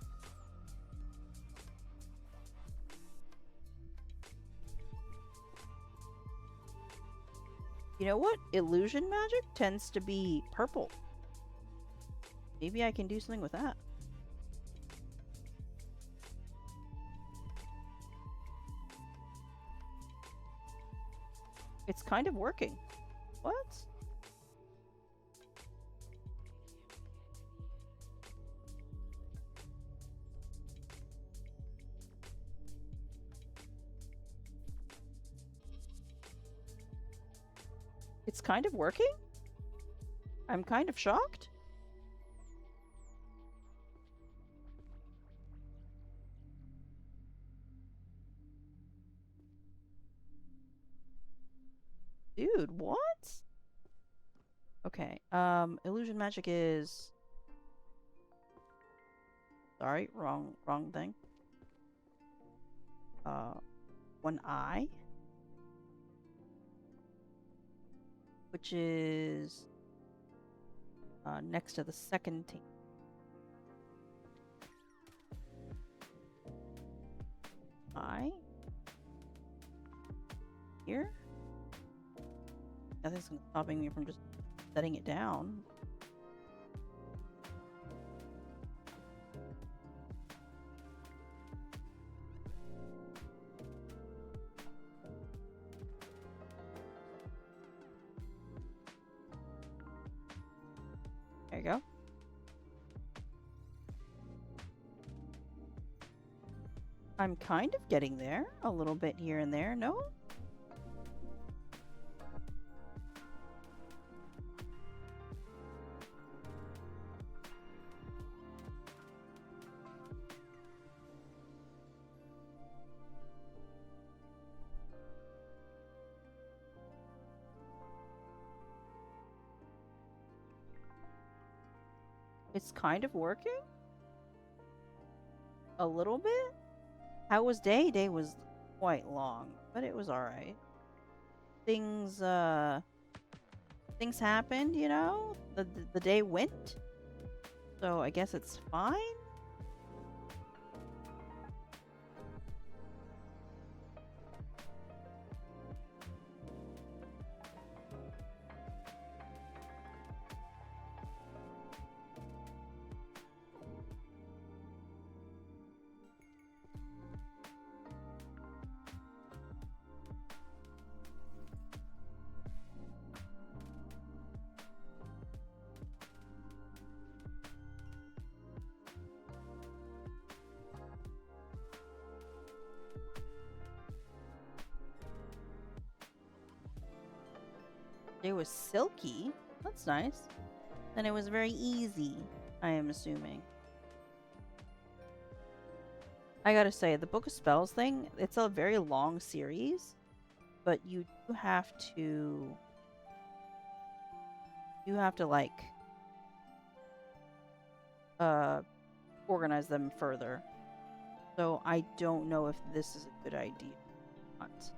[SPEAKER 1] You know what? Illusion magic tends to be purple. Maybe I can do something with that. It's kind of working. What? It's kind of working? I'm kind of shocked. Dude, what? Okay. Illusion magic is... Sorry, wrong thing. One eye. Which is... next to the second team. Eye. Here. Nothing's stopping me from just setting it down. There you go. I'm kind of getting there, a little bit here and there, no? It's kind of working? A little bit? How was day? Day was quite long, but it was alright. Things happened, you know? The day went. So I guess it's fine? It was silky. That's nice. And it was very easy, I am assuming. I gotta say, the Book of Spells thing, it's a very long series, but you do have to... You have to, like... organize them further. So I don't know if this is a good idea or not.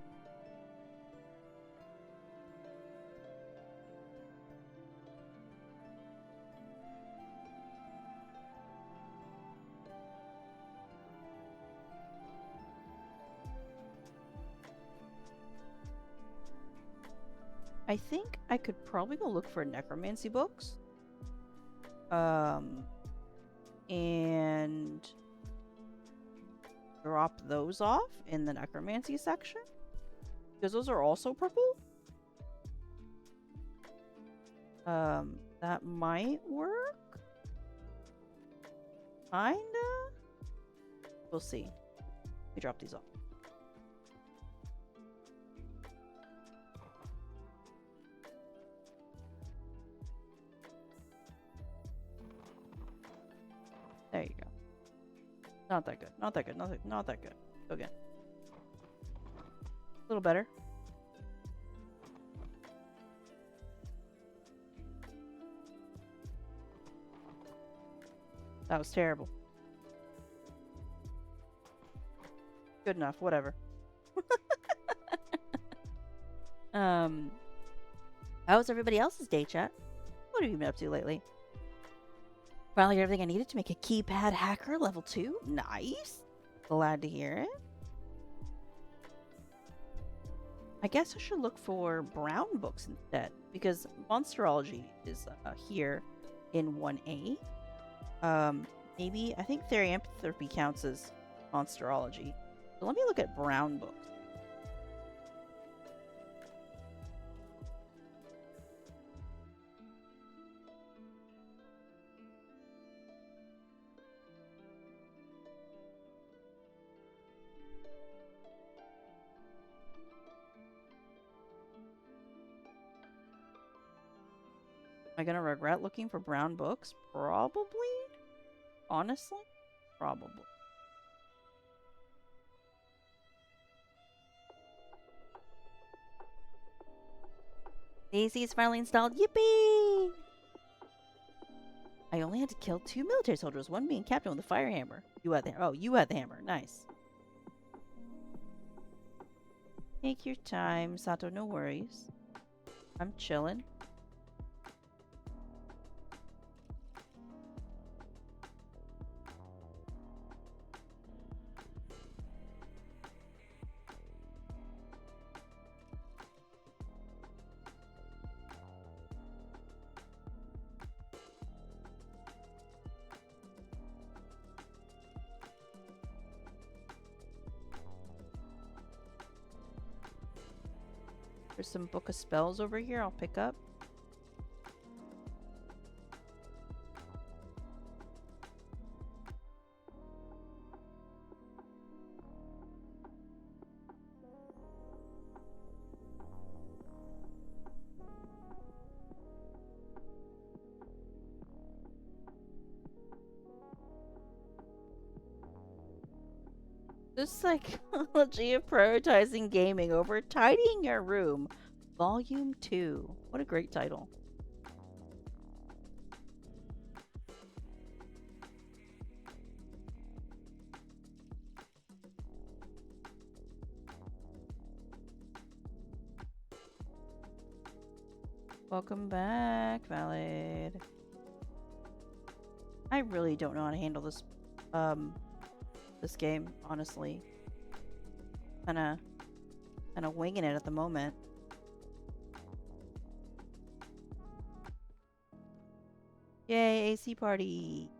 [SPEAKER 1] I think I could probably go look for necromancy books. And drop those off in the necromancy section. Because those are also purple. That might work. Kinda. We'll see. We drop these off. There you go. Not that good. Not that good. Not that good. Go again. A little better. That was terrible. Good enough. Whatever. How's everybody else's day, chat? What have you been up to lately? Finally got everything I needed to make a keypad hacker level 2. Nice. Glad to hear it. I guess I should look for brown books instead, because Monsterology is here in 1A. Maybe, I think Therianthropy counts as Monsterology. So let me look at brown books. Am I gonna regret looking for brown books? Probably. Honestly, probably. The AC is finally installed. Yippee! only had to kill 2 military soldiers, one being captain with a fire hammer. You had the hammer. Nice. Take your time, Sato, no worries. I'm chilling. There's some book of spells over here I'll pick up. This psychology of prioritizing gaming over tidying your room. Volume 2. What a great title. Welcome back, Valid. I really don't know how to handle this this game, honestly. Kinda winging it at the moment. Yay, AC party!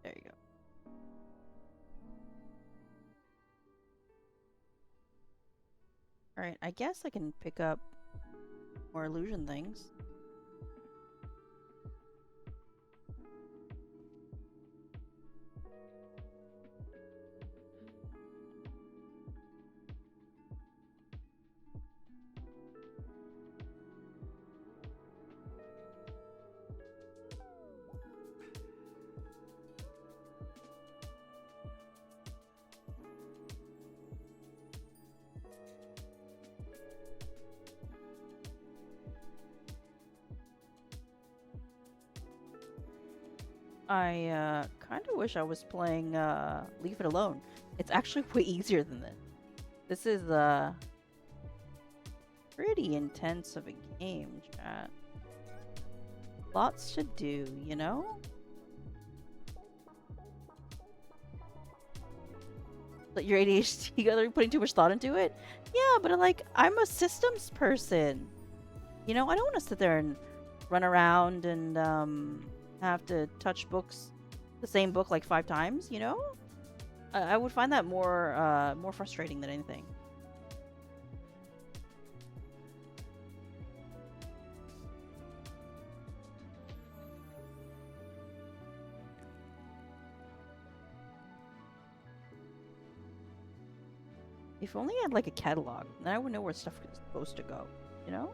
[SPEAKER 1] There you go. Alright, I guess I can pick up more illusion things. I kind of wish I was playing Leave It Alone. It's actually way easier than this. This is pretty intense of a game, chat. Lots to do, you know? But your ADHD, are you putting too much thought into it? Yeah, but I'm a systems person. You know, I don't want to sit there and run around and have to touch the same book like 5 times, you know? I would find that more frustrating than anything. If only I had like a catalog, then I would know where stuff is supposed to go, you know?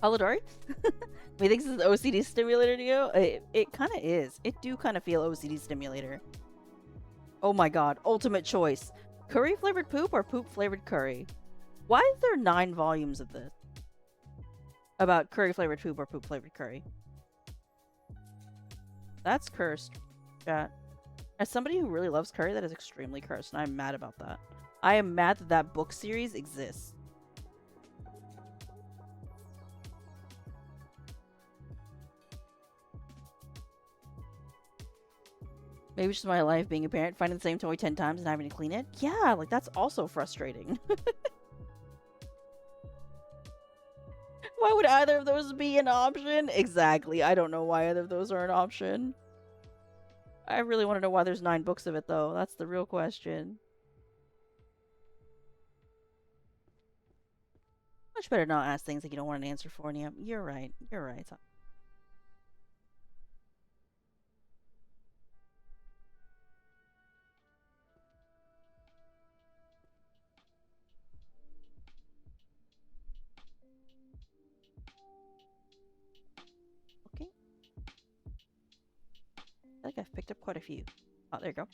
[SPEAKER 1] Polidori? Methinks this is an OCD stimulator to you? It kind of is. It do kind of feel OCD stimulator. Oh my god. Ultimate choice. Curry flavored poop or poop flavored curry? Why is there 9 volumes of this? About curry flavored poop or poop flavored curry? That's cursed, chat. As somebody who really loves curry, that is extremely cursed, and I'm mad about that. I am mad that that book series exists. Maybe it's just my life being a parent, finding the same toy 10 times and having to clean it. Yeah, like that's also frustrating. Why would either of those be an option? Exactly. I don't know why either of those are an option. I really want to know why there's 9 books of it, though. That's the real question. Much better not ask things that you don't want an answer for, Nia. You're right. You're right. like I've picked up quite a few. Oh, there you go.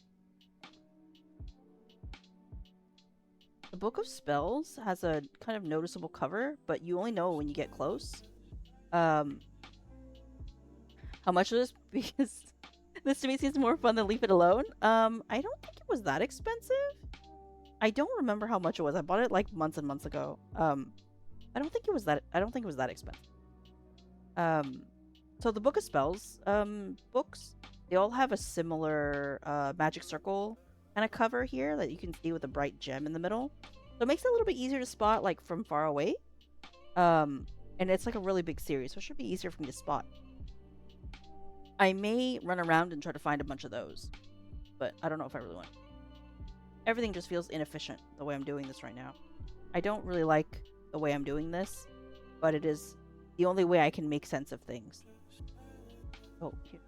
[SPEAKER 1] The Book of Spells has a kind of noticeable cover, but you only know when you get close. How much of this? Because this to me seems more fun than Leave It Alone. I don't think it was that expensive. I don't remember how much it was. I bought it like months and months ago. I don't think it was that. I don't think it was that expensive. So the Book of Spells, books, they all have a similar magic circle kind of cover here that you can see with a bright gem in the middle. So it makes it a little bit easier to spot like from far away. And it's like a really big series, so it should be easier for me to spot. I may run around and try to find a bunch of those, but I don't know if I really want. Everything just feels inefficient the way I'm doing this right now. I don't really like the way I'm doing this, but it is the only way I can make sense of things. Oh, here.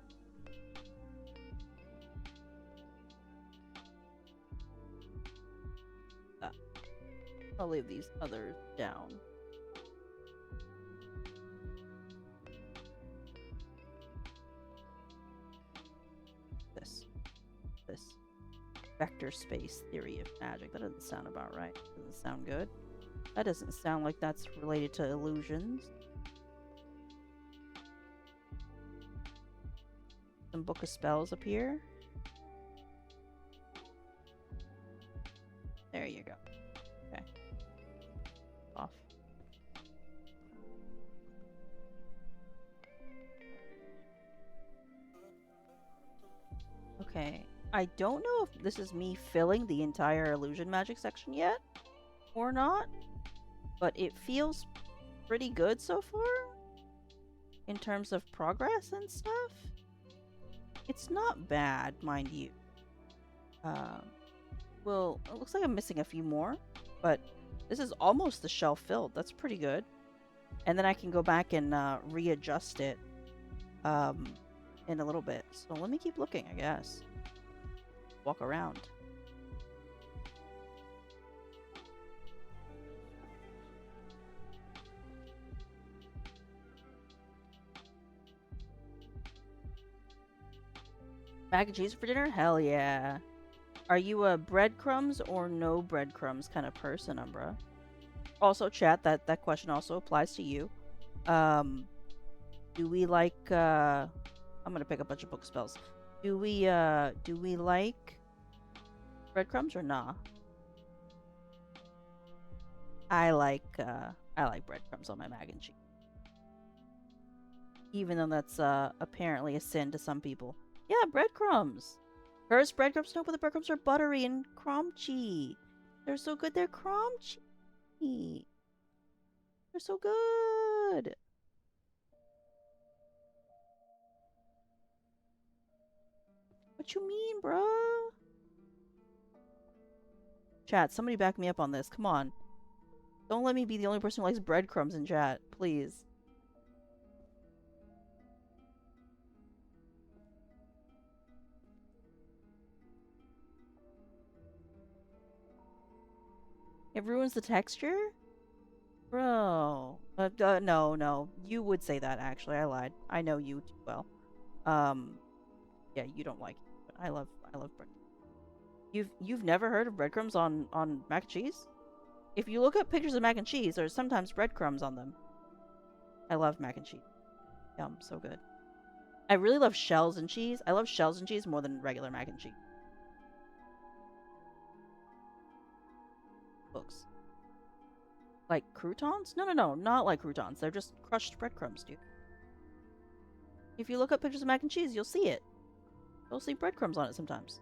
[SPEAKER 1] I'll leave these others down. This vector space theory of magic. That doesn't sound about right. Doesn't sound good. That doesn't sound like that's related to illusions. Some Book of Spells up here. There you go. Okay. Off. Okay. I don't know if this is me filling the entire illusion magic section yet or not, but it feels pretty good so far in terms of progress and stuff. It's not bad, mind you. Well, it looks like I'm missing a few more, but this is almost the shelf filled. That's pretty good. And then I can go back and readjust it in a little bit. So let me keep looking, I guess. Walk around. Mac and cheese for dinner? Hell yeah. Are you a breadcrumbs or no breadcrumbs kind of person, Umbra? Also, chat, that question also applies to you. Do we like I'm gonna pick a bunch of book spells. Do we like breadcrumbs or nah? I like breadcrumbs on my mac and cheese. Even though that's apparently a sin to some people. Yeah, breadcrumbs. Hers breadcrumbs, no, but the breadcrumbs are buttery and crunchy. They're so good, they're crunchy. They're so good. What you mean, bruh? Chat, somebody back me up on this. Come on. Don't let me be the only person who likes breadcrumbs in chat, please. It ruins the texture? Bro. No. You would say that, actually. I lied. I know you too well. Yeah, you don't like it, but I love bread. You've never heard of breadcrumbs on mac and cheese? If you look up pictures of mac and cheese, there's sometimes breadcrumbs on them. I love mac and cheese. Yum, so good. I really love shells and cheese. I love shells and cheese more than regular mac and cheese. Books. Like croutons? No, not like croutons. They're just crushed breadcrumbs, dude. If you look up pictures of mac and cheese, you'll see it. You'll see breadcrumbs on it sometimes.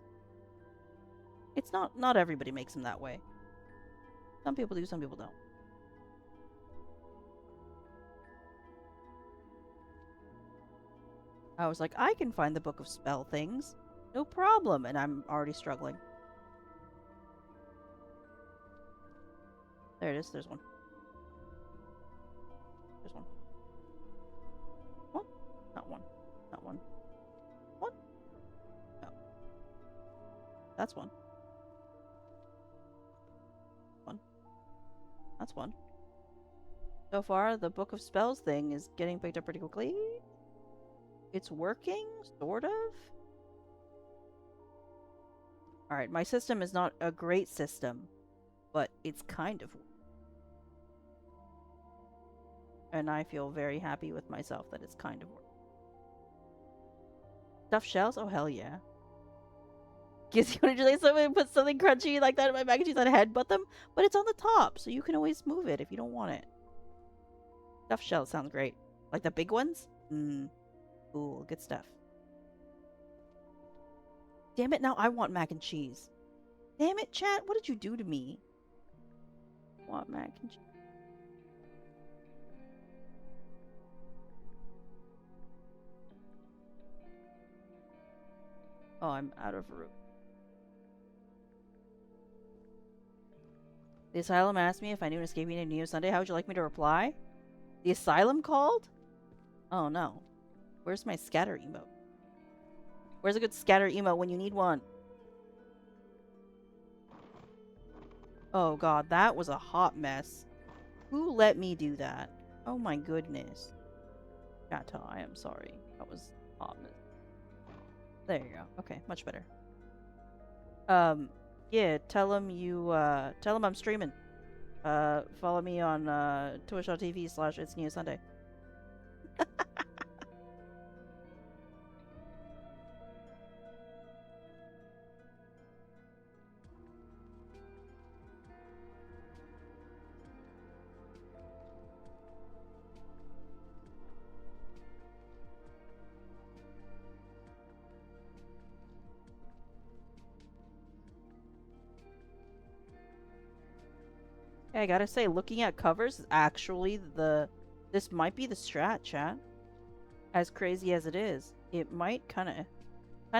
[SPEAKER 1] It's not everybody makes them that way. Some people do, some people don't. I was like, I can find the book of spell things. No problem. And I'm already struggling. There it is. There's one. There's one. What? Not one. Not one. What? No. That's one. One. That's one. So far, the Book of Spells thing is getting picked up pretty quickly. It's working, sort of. Alright, my system is not a great system, but it's kind of. And I feel very happy with myself that it's kind of. Stuffed shells? Oh, hell yeah. Gives you energy like somebody put something crunchy like that in my mac and cheese, I'd headbutt them, but it's on the top, so you can always move it if you don't want it. Stuffed shells sounds great. Like the big ones? Mmm. Cool, good stuff. Damn it, now I want mac and cheese. Damn it, chat, what did you do to me? I want mac and cheese. Oh, I'm out of room. The asylum asked me if I knew an escapee named Neo Sunday. How would you like me to reply? The asylum called? Oh no. Where's my scatter emote? Where's a good scatter emote when you need one? Oh god, that was a hot mess. Who let me do that? Oh my goodness. Chata, I am sorry. That was hot mess. There you go. Okay, much better. Yeah, tell him I'm streaming. Follow me on twitch.tv/It's Neo Sunday. Yeah, I gotta say, looking at covers is actually this might be the strat, chat. As crazy as it is, it might kinda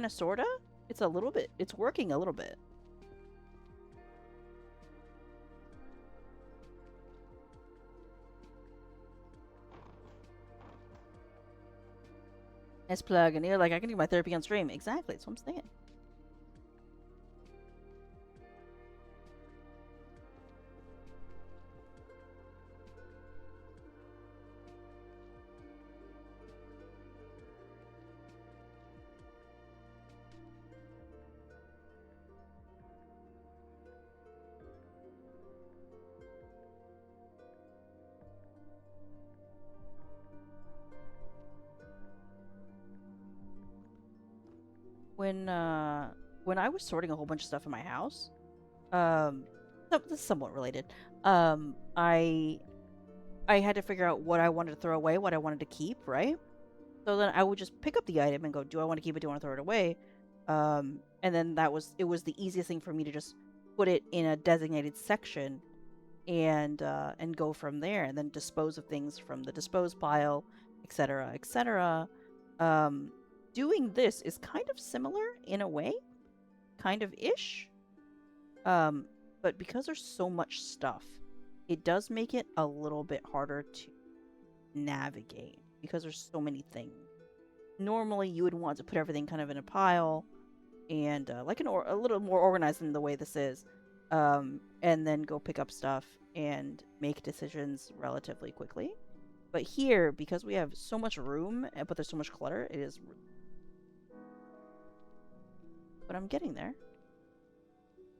[SPEAKER 1] sorta. It's a little bit, it's working a little bit. Nice plug, and you're like, I can do my therapy on stream. Exactly, that's what I'm saying. When I was sorting a whole bunch of stuff in my house, this is somewhat related. I had to figure out what I wanted to throw away, what I wanted to keep, right? So then I would just pick up the item and go, do I want to keep it? Do I want to throw it away? And then it was the easiest thing for me to just put it in a designated section and go from there, and then dispose of things from the dispose pile, etc., etc. Doing this is kind of similar in a way, kind of ish. But because there's so much stuff, it does make it a little bit harder to navigate because there's so many things. Normally, you would want to put everything kind of in a pile and like a little more organized than the way this is, and then go pick up stuff and make decisions relatively quickly. But here, because we have so much room, but there's so much clutter, it is. But I'm getting there.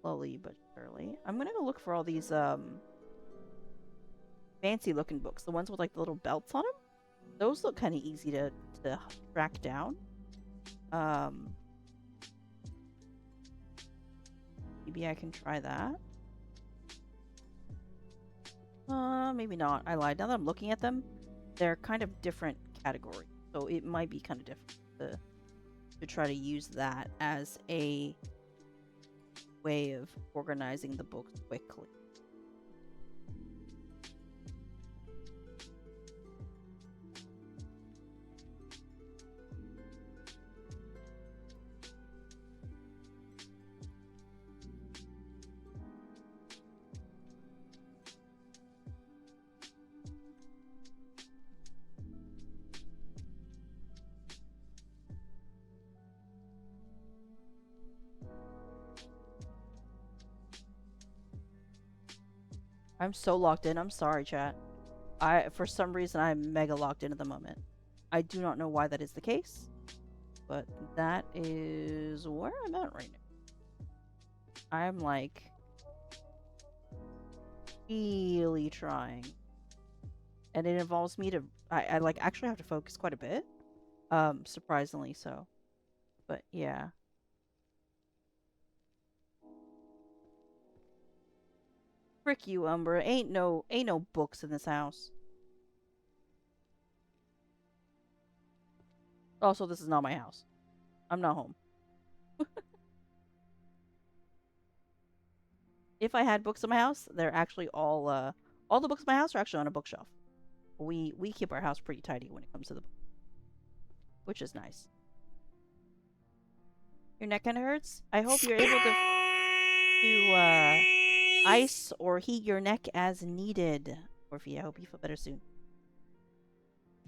[SPEAKER 1] Slowly but surely. I'm gonna go look for all these fancy looking books. The ones with like the little belts on them. Those look kind of easy to track down. Maybe I can try that. Maybe not. I lied. Now that I'm looking at them, they're kind of different categories. So it might be kind of different to try to use that as a way of organizing the books quickly. I'm so locked in. I'm sorry, chat. For some reason, I'm mega locked in at the moment. I do not know why that is the case, but that is where I'm at right now. I'm like really trying. And it involves me to I like actually have to focus quite a bit. Surprisingly so. But yeah. Frick you, Umbra. Ain't no books in this house. Also, this is not my house. I'm not home. If I had books in my house, they're actually all the books in my house are actually on a bookshelf. We keep our house pretty tidy when it comes to the book, which is nice. Your neck kind of hurts. I hope you're able to ice or heat your neck as needed. Orphe, I hope you feel better soon.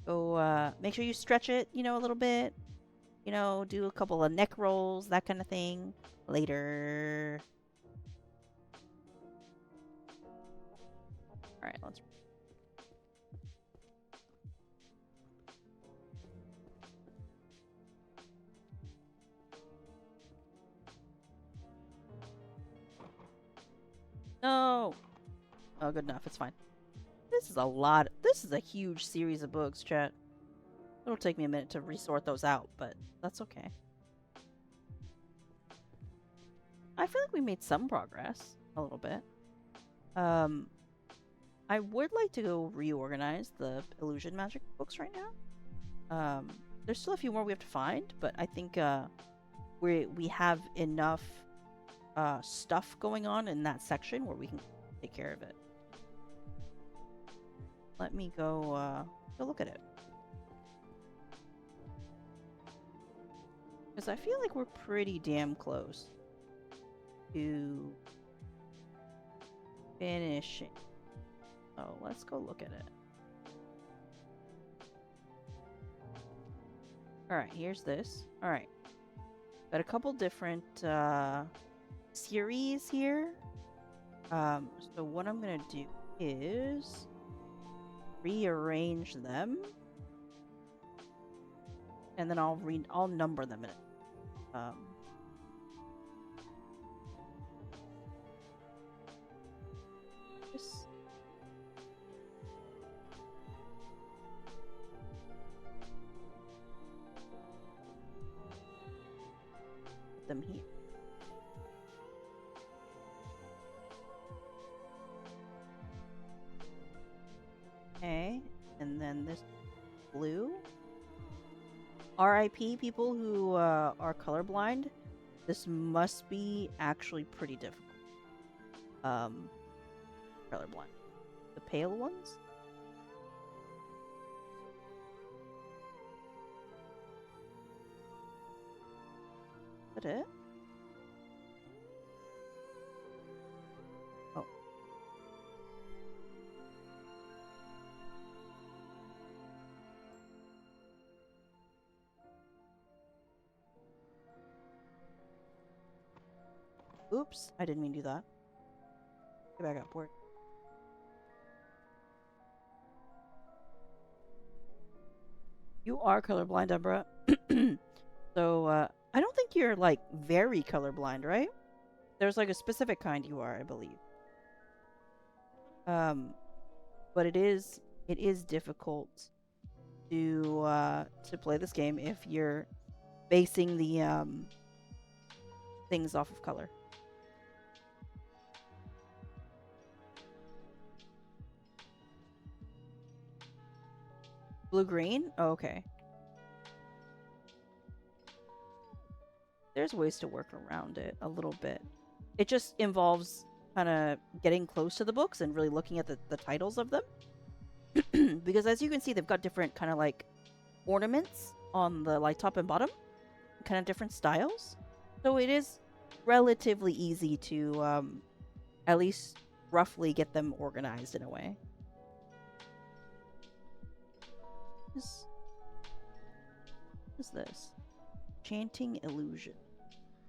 [SPEAKER 1] Go make sure you stretch it, a little bit. Do a couple of neck rolls, that kind of thing. Later. All right, let's. No. Oh, good enough. It's fine. This is a lot. This is a huge series of books, chat. It'll take me a minute to resort those out, but that's okay. I feel like we made some progress, a little bit. I would like to go reorganize the illusion magic books right now. There's still a few more we have to find, but I think we have enough stuff going on in that section where we can take care of it. Let me go look at it. Because I feel like we're pretty damn close to finishing. Oh, let's go look at it. Alright, here's this. Alright. Got a couple different series here. So what I'm gonna do is rearrange them. And then I'll number them in it. This. Put them here. Okay, and then this blue. RIP people who are colorblind. This must be actually pretty difficult. Colorblind. The pale ones? Is that it? Oh. Oops, I didn't mean to do that. Get back up, word. You are colorblind, Umbra. So, I don't think you're, like, very colorblind, right? There's, like, a specific kind you are, I believe. But it is difficult to play this game if you're basing the, things off of color. Blue-green? Oh, okay. There's ways to work around it a little bit. It just involves kind of getting close to the books and really looking at the titles of them. Because as you can see, they've got different kind of like ornaments on the like top and bottom. Kind of different styles. So it is relatively easy to at least roughly get them organized in a way. What is this? Chanting illusion.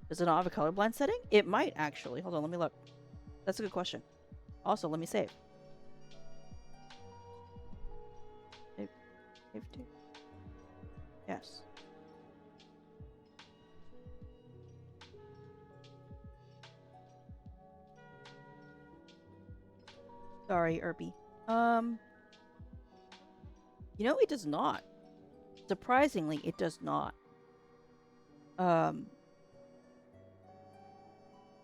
[SPEAKER 1] Does it not have a colorblind setting? It might actually. Hold on, let me look. That's a good question. Also, let me save. Save to. Yes. Sorry, Irby. It does not. Surprisingly, it does not. But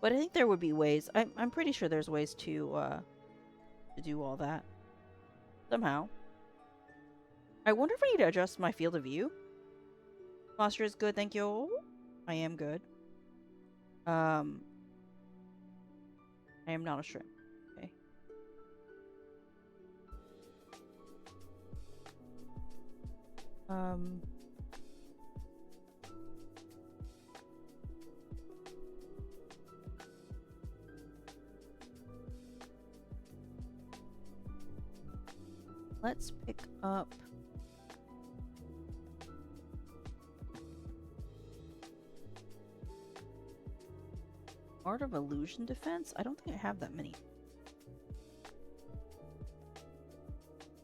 [SPEAKER 1] I think there would be ways. I'm pretty sure there's ways to do all that somehow. I wonder if I need to adjust my field of view. Posture is good, thank you. I am good. I am not a shrimp. Okay. Let's pick up Art of Illusion Defense. I don't think I have that many.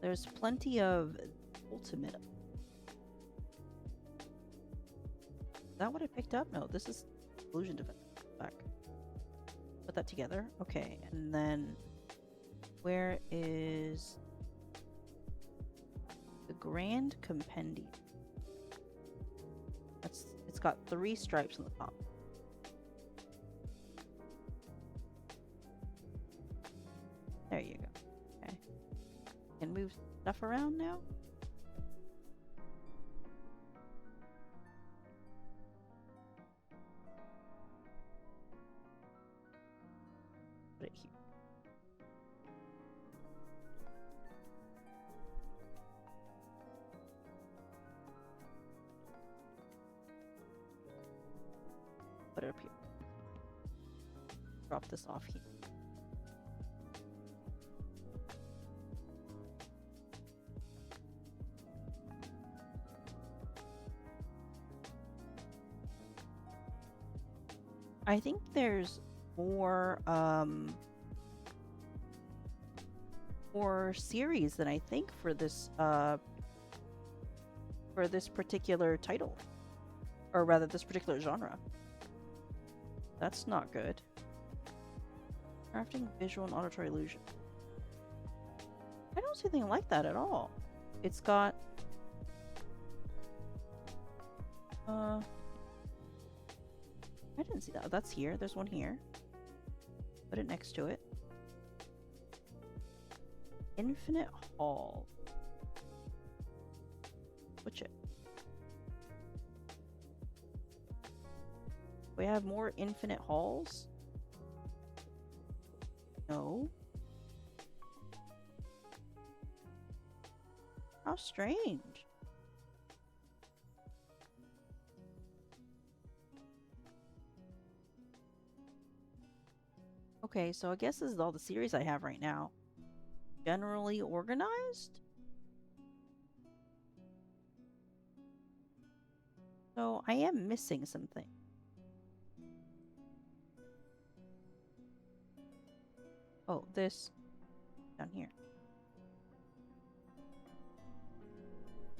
[SPEAKER 1] There's plenty of Ultimate. Is that what I picked up? No, this is Illusion Defense. Back. Put that together. Okay, and then where is the Grand Compendium? It's got 3 stripes on the top. There you go. Okay. Can move stuff around now? Put it here. Put it up here. Drop this off here. I think there's more series than I think for this particular title, or rather this particular genre. That's not good. Crafting visual and auditory illusion. I don't see anything like that at all. It's got I didn't see that. That's here. There's one here. Put it next to it. Infinite Hall. Switch it. We have more infinite halls? No. How strange. Okay, so I guess this is all the series I have right now. Generally organized? So I am missing something. Oh, this down here.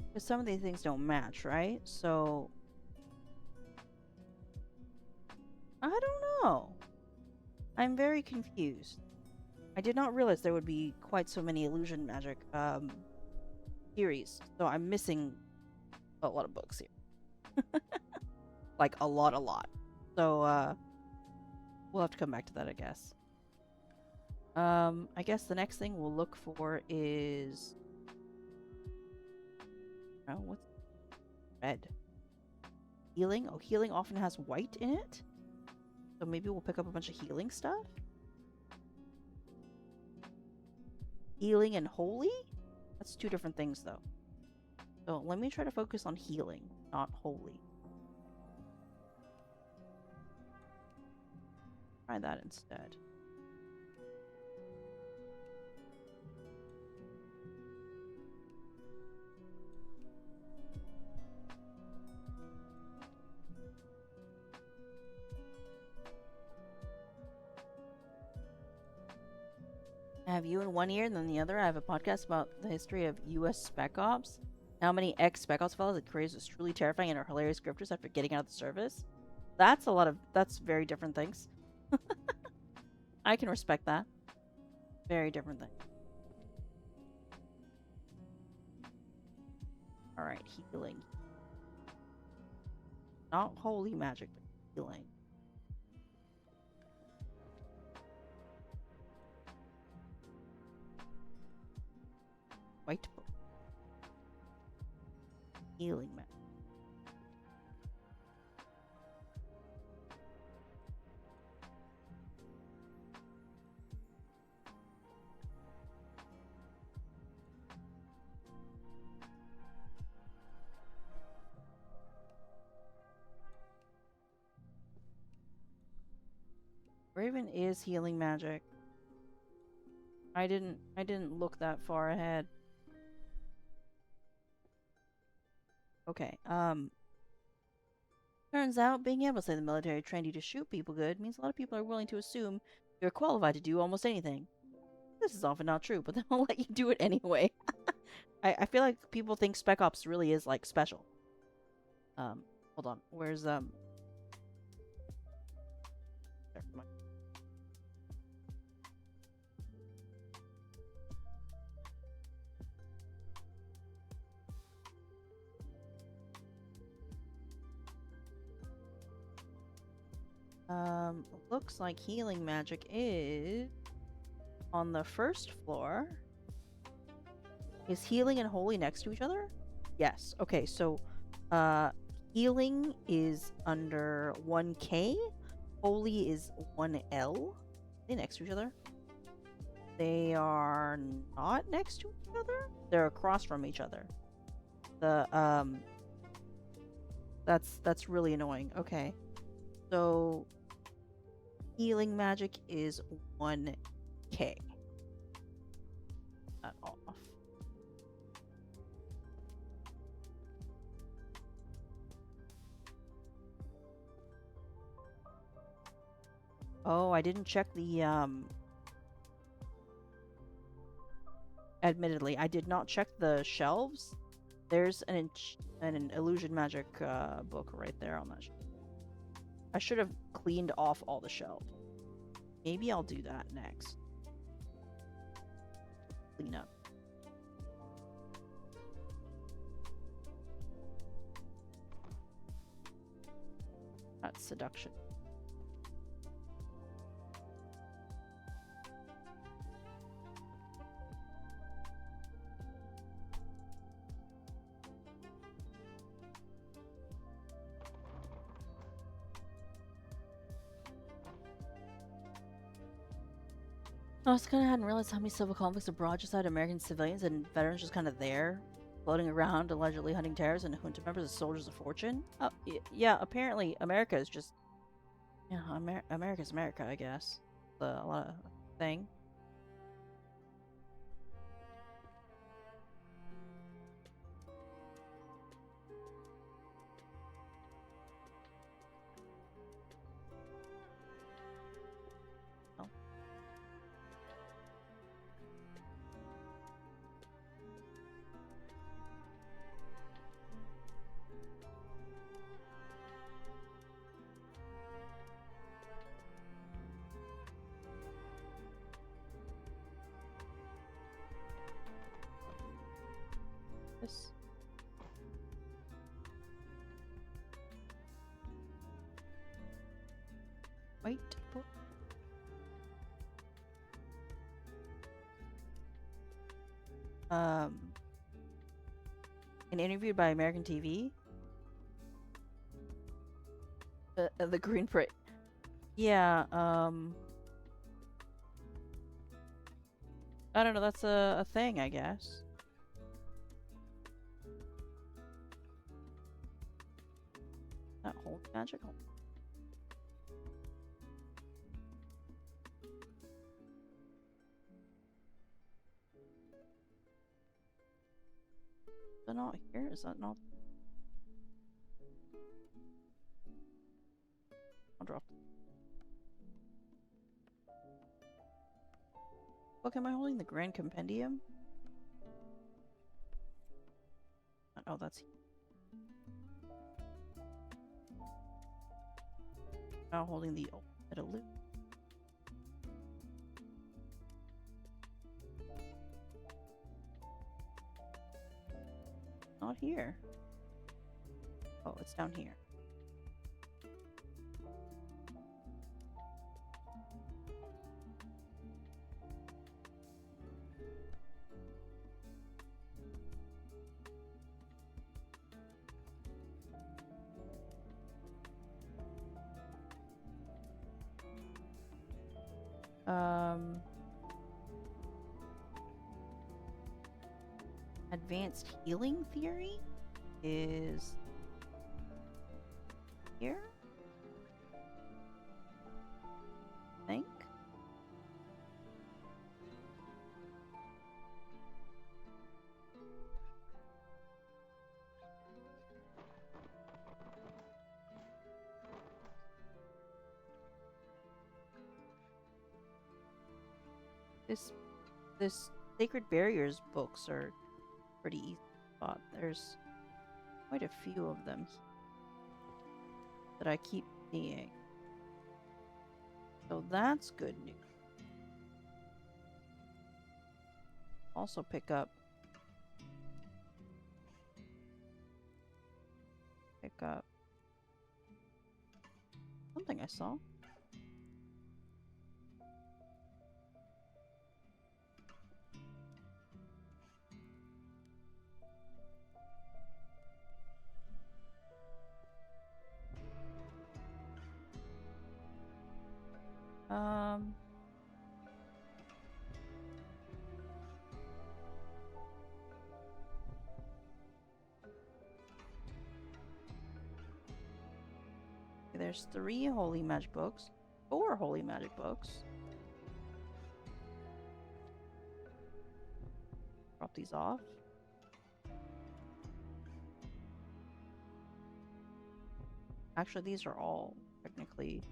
[SPEAKER 1] Because some of these things don't match, right? So I don't know. I'm very confused. I did not realize there would be quite so many illusion magic series. So I'm missing a lot of books here. Like a lot. So we'll have to come back to that, I guess. I guess the next thing we'll look for is what's red? Healing? Oh, healing often has white in it. So maybe we'll pick up a bunch of healing stuff. Healing and holy? That's 2 different things, though. So let me try to focus on healing, not holy. Try that instead. I have you in one ear and then the other. I have a podcast about the history of U.S. Spec Ops. How many ex-Spec Ops fellows that careers is truly terrifying and are hilarious grifters after getting out of the service. That's very different things. I can respect that. Very different thing. Alright, healing. Not holy magic, but healing. White book. Healing magic. Raven is healing magic. I didn't look that far ahead. Okay, turns out being able to say the military trained you to shoot people good means a lot of people are willing to assume you're qualified to do almost anything. This is often not true, but they'll let you do it anyway. I feel like people think Spec Ops really is, like, special. Hold on. Where's, there, looks like healing magic is on the first floor. Is healing and holy next to each other? Yes. Okay, so healing is under 1K. Holy is 1L. Are they next to each other? They are not next to each other? They're across from each other. The that's really annoying. Okay. So healing magic is 1K. That off. Oh, I didn't check the admittedly, I did not check the shelves. There's an illusion magic book right there on that shelf. I should have cleaned off all the shelves. Maybe I'll do that next. Clean up. That's seduction. I was kind of hadn't realized how many civil conflicts abroad just had American civilians and veterans just kind of there, floating around, allegedly hunting terrorists and junta members as soldiers of fortune. Oh, yeah. Apparently, America is just America's America, I guess. A lot of thing. This. Wait. And interviewed by American TV. The Green Parade. Yeah. I don't know. That's a thing, I guess. That whole magical. Is that not here? Is that not? I'll drop. Look, am I holding the Grand Compendium? Oh, that's. Now holding the ultimate loop. not here. Oh, it's down here. Advanced healing theory is here, I think. This Sacred Barriers books are pretty easy to spot. There's quite a few of them that I keep seeing. So that's good news. Also pick up something I saw. There's 3 holy magic books, 4 holy magic books. Drop these off. Actually, these are all technically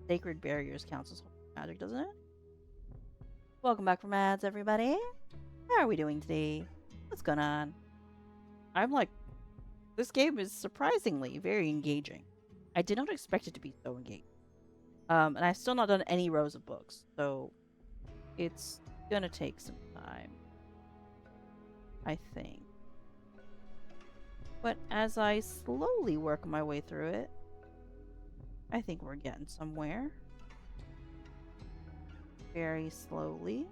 [SPEAKER 1] Sacred Barriers counts as holy magic, doesn't it? Welcome back from ads, everybody. How are we doing today? What's going on? I'm like, this game is surprisingly very engaging. I did not expect it to be so engaging. And I've still not done any rows of books, so it's gonna take some time, I think. But as I slowly work my way through it, I think we're getting somewhere. Very slowly.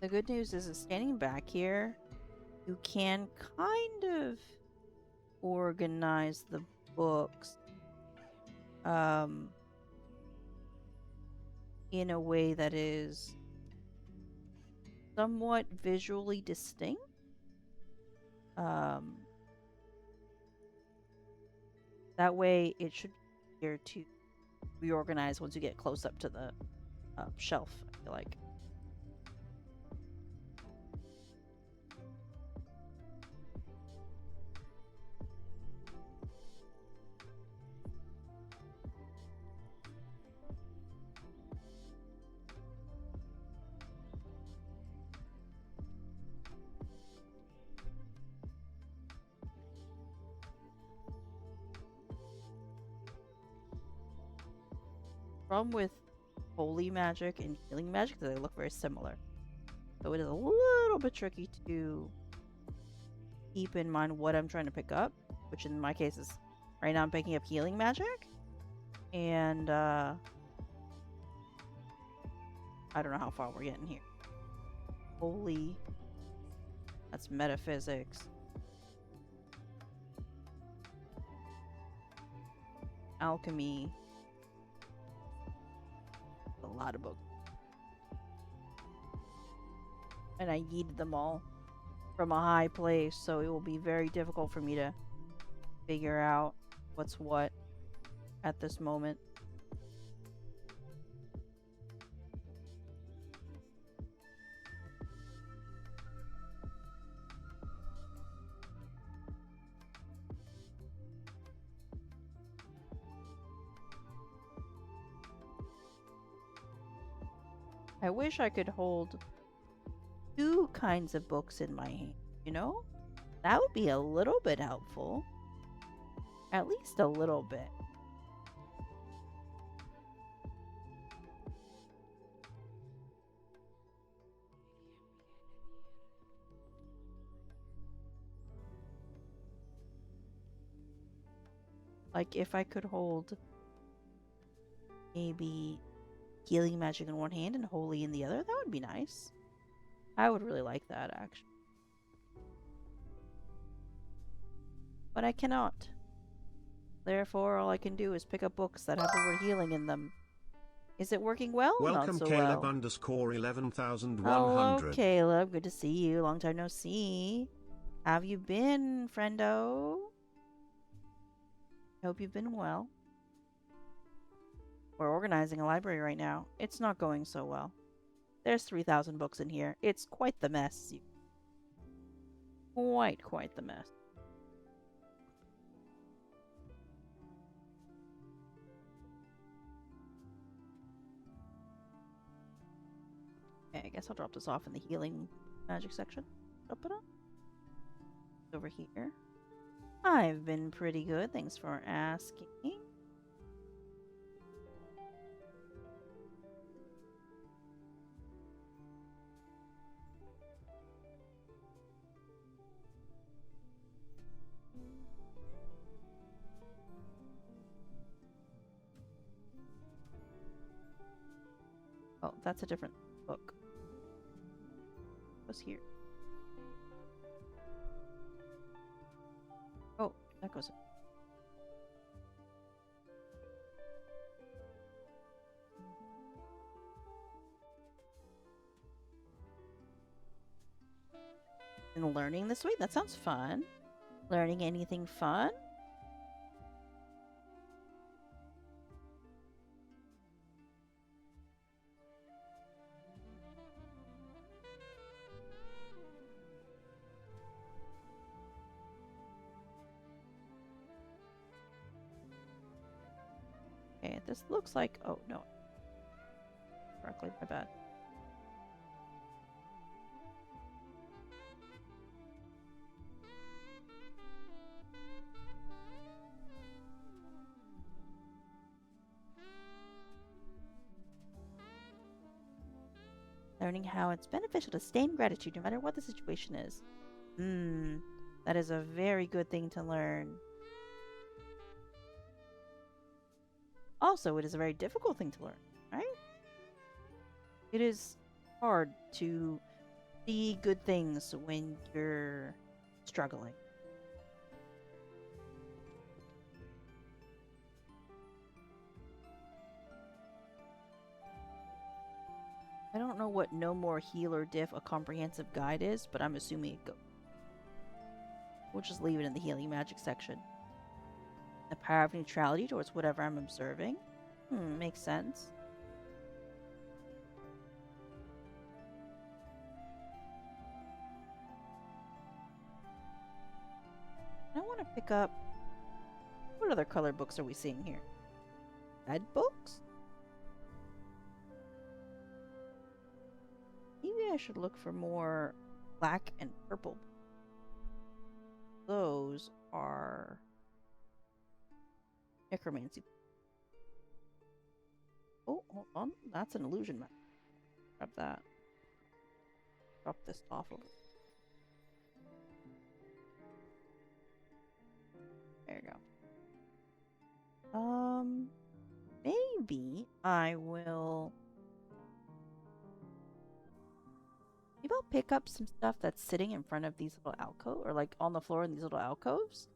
[SPEAKER 1] The good news is standing back here, you can kind of organize the books in a way that is somewhat visually distinct. That way it should be easier to reorganize once you get close up to the shelf, I feel like. Problem with holy magic and healing magic that they look very similar. So it is a little bit tricky to keep in mind what I'm trying to pick up, which in my case is right now I'm picking up healing magic. And I don't know how far we're getting here. Holy, that's metaphysics. Alchemy. A lot of books. And I yeeted them all from a high place, so it will be very difficult for me to figure out what's what at this moment. I wish I could hold 2 kinds of books in my hand, you know? That would be a little bit helpful. At least a little bit. Like, if I could hold maybe healing magic in one hand and holy in the other, that would be nice. I would really like that, actually. But I cannot. Therefore, all I can do is pick up books that have the word healing in them. Is it working well? Not
[SPEAKER 2] Welcome
[SPEAKER 1] so
[SPEAKER 2] Caleb
[SPEAKER 1] well.
[SPEAKER 2] underscore 11,100.
[SPEAKER 1] Hello, Caleb. Good to see you. Long time no see. How have you been, friendo? Hope you've been well. We're organizing a library right now. It's not going so well. There's 3,000 books in here. It's quite the mess. Quite the mess. Okay, I guess I'll drop this off in the healing magic section. Over here. I've been pretty good. Thanks for asking. Oh, that's a different book. What's here? Oh, that goes. And learning this week? That sounds fun. Learning anything fun? Okay, this looks like... Oh, no. Correctly, my bad. Learning how it's beneficial to stay in gratitude no matter what the situation is. That is a very good thing to learn. Also, it is a very difficult thing to learn, right? It is hard to see good things when you're struggling. I don't know what No More Healer Diff a comprehensive guide is, but I'm assuming it goes. We'll just leave it in the healing magic section. The power of neutrality towards whatever I'm observing. Makes sense. I want to pick up... What other color books are we seeing here? Red books? Maybe I should look for more black and purple. Those are necromancy. Oh, hold on. That's an illusion map. Grab that. Drop this off over. There you go. Maybe I will... Maybe I'll pick up some stuff that's sitting in front of these little alcoves, or like on the floor in these little alcoves.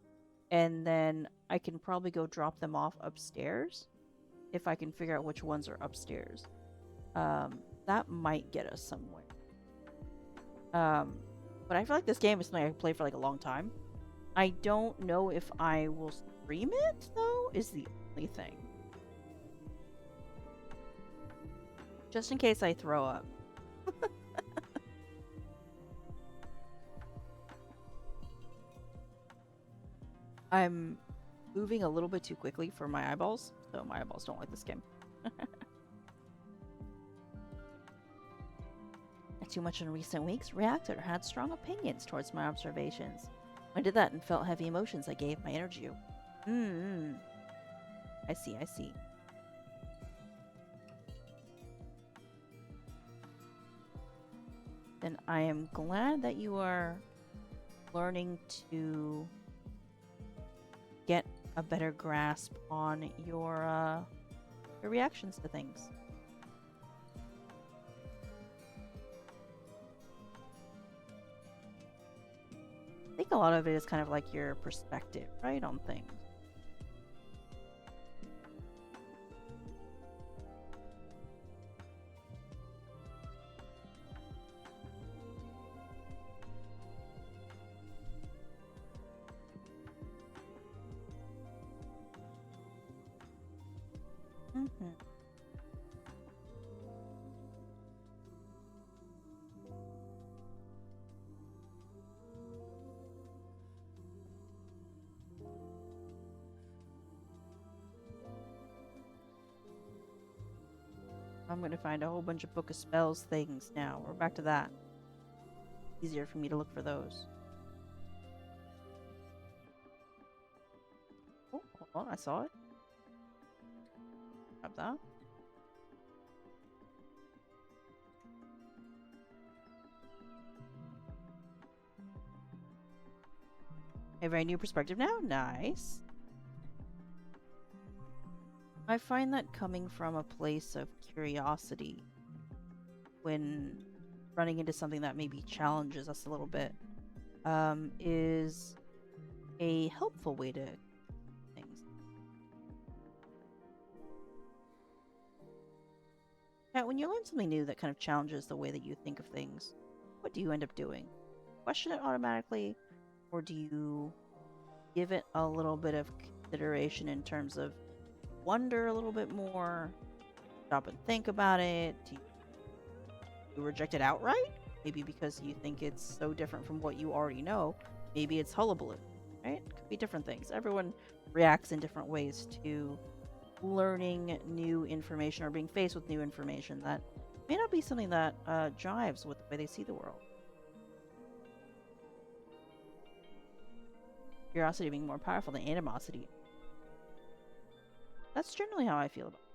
[SPEAKER 1] And then I can probably go drop them off upstairs. If I can figure out which ones are upstairs. That might get us somewhere. But I feel like this game is something I can play for like a long time. I don't know if I will stream it, though, is the only thing. Just in case I throw up. I'm moving a little bit too quickly for my eyeballs, so my eyeballs don't like this game. Not too much in recent weeks, Reactor had strong opinions towards my observations. I did that and felt heavy emotions. I gave my energy. Mm-hmm. I see, I see. Then I am glad that you are learning to get a better grasp on your reactions to things. I think a lot of it is kind of like your perspective, right, on things. Mm-hmm. I'm going to find a whole bunch of Book of Spells things now. We're back to that. Easier for me to look for those. Oh, hold on. I saw it. Grab that. A very new perspective now. Nice. I find that coming from a place of curiosity when running into something that maybe challenges us a little bit is a helpful way to things. Yeah, when you learn something new that kind of challenges the way that you think of things, what do you end up doing? Question it automatically, or do you give it a little bit of consideration in terms of wonder a little bit more, stop and think about it? Do you reject it outright? Maybe because you think it's so different from what you already know. Maybe it's hullabaloo, right? Could be different things. Everyone reacts in different ways to learning new information or being faced with new information that may not be something that jives with the way they see the world. Curiosity being more powerful than animosity. That's generally how I feel about it.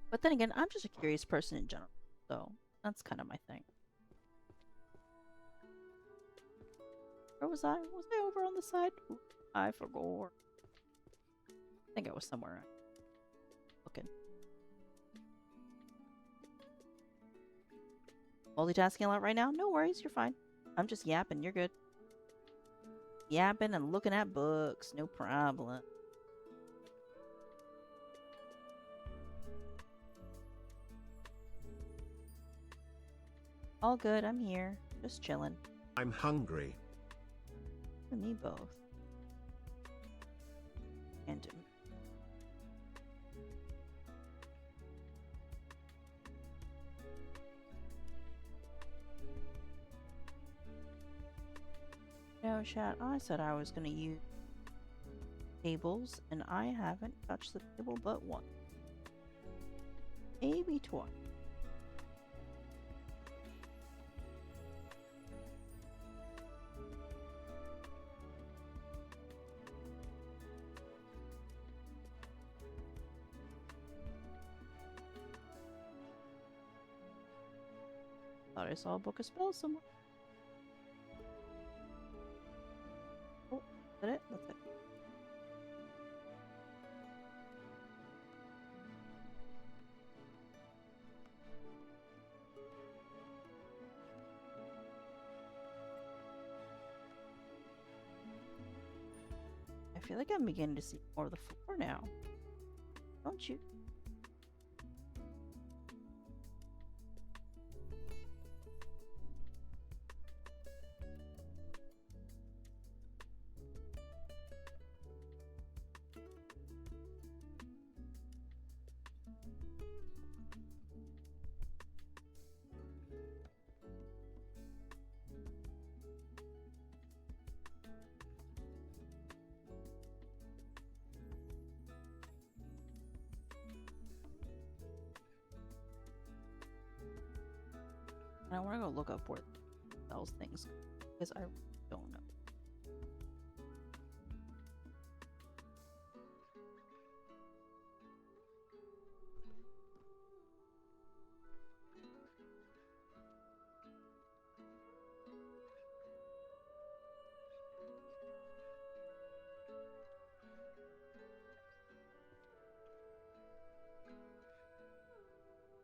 [SPEAKER 1] But then again, I'm just a curious person in general, so that's kind of my thing. Where was I? Was I over on the side? Ooh, I forgot. I think I was somewhere looking. Multitasking a lot right now? No worries, you're fine. I'm just yapping, you're good. Yapping and looking at books, no problem. All good, I'm here. Just chilling.
[SPEAKER 2] I'm hungry.
[SPEAKER 1] For me both. And no, chat, I said I was gonna use tables, and I haven't touched the table but once. Maybe twice. Thought I saw a book of spells somewhere. Oh, is that it? That's it. I feel like I'm beginning to see more of the floor now. Don't you? And I want to go look up where it sells things because I don't know.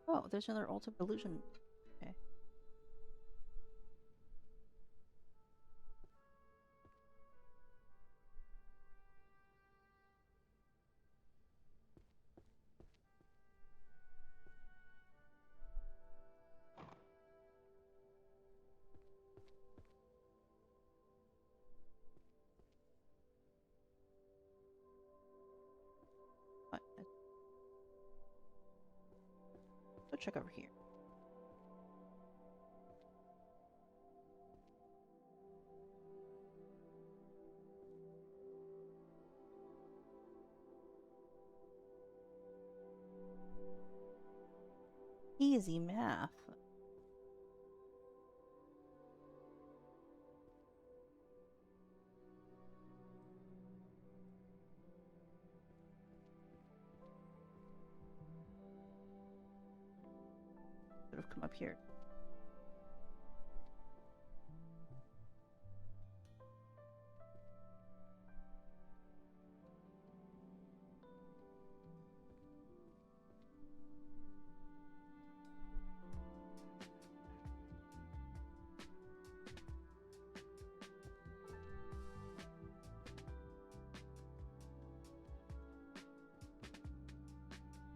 [SPEAKER 1] Oh, there's another Ultimate Illusion. Okay. What? Go check over here. Easy math. Should have come up here.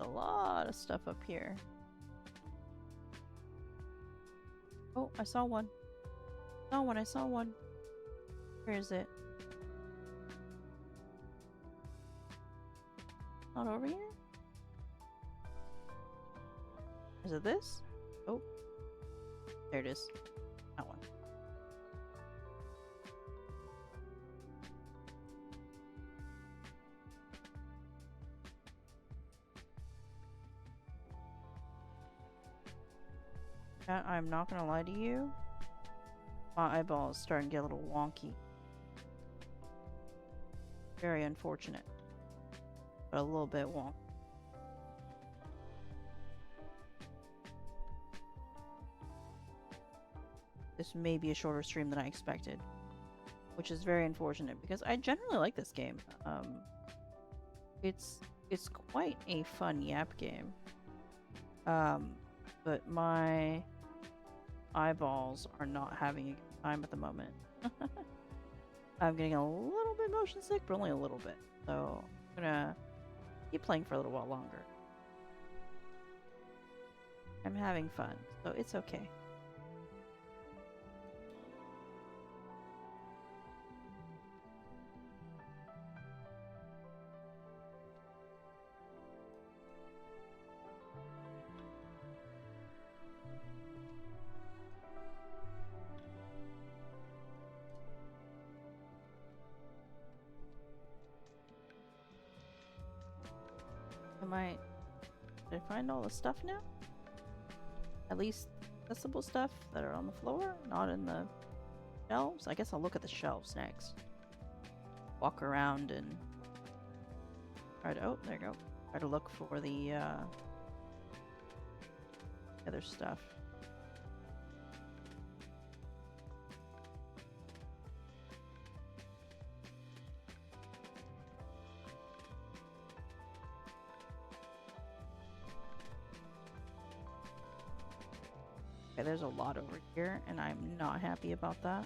[SPEAKER 1] A lot of stuff up here. Oh, I saw one. I saw one. Where is it? Not over here? Is it this? Oh. There it is. That one. I'm not gonna lie to you. My eyeball is starting to get a little wonky. Very unfortunate. But a little bit wonky. This may be a shorter stream than I expected. Which is very unfortunate because I generally like this game. It's quite a fun yap game. But my eyeballs are not having a good time at the moment. I'm getting a little bit motion sick, but only a little bit. So I'm gonna keep playing for a little while longer. I'm having fun, so it's okay. Did I find all the stuff now? At least accessible stuff that are on the floor, not in the shelves? I guess I'll look at the shelves next. Walk around and try to, oh, there you go. Try to look for the other stuff. Okay, there's a lot over here, and I'm not happy about that.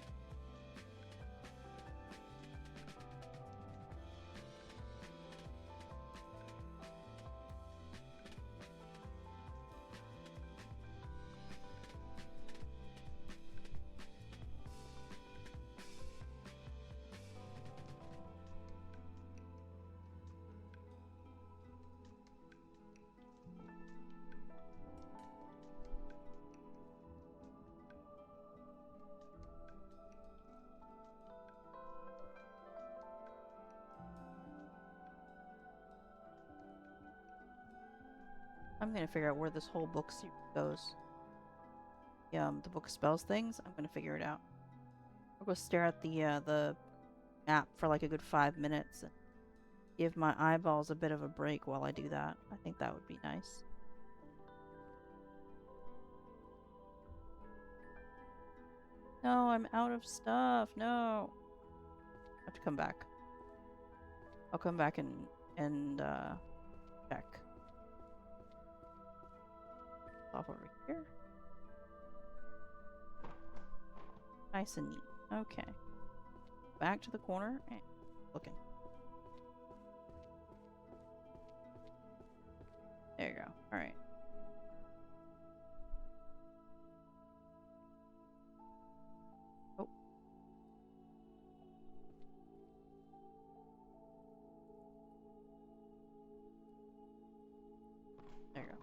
[SPEAKER 1] I'm gonna figure out where this whole book series goes. the book of spells things, I'm gonna figure it out. I'll go stare at the map for like a good 5 minutes and give my eyeballs a bit of a break while I do that. I think that would be nice. No, I'm out of stuff. No. I have to come back. I'll come back and check. Pop over here. Nice and neat. Okay. Back to the corner and looking. There you go. Alright. Oh. There you go.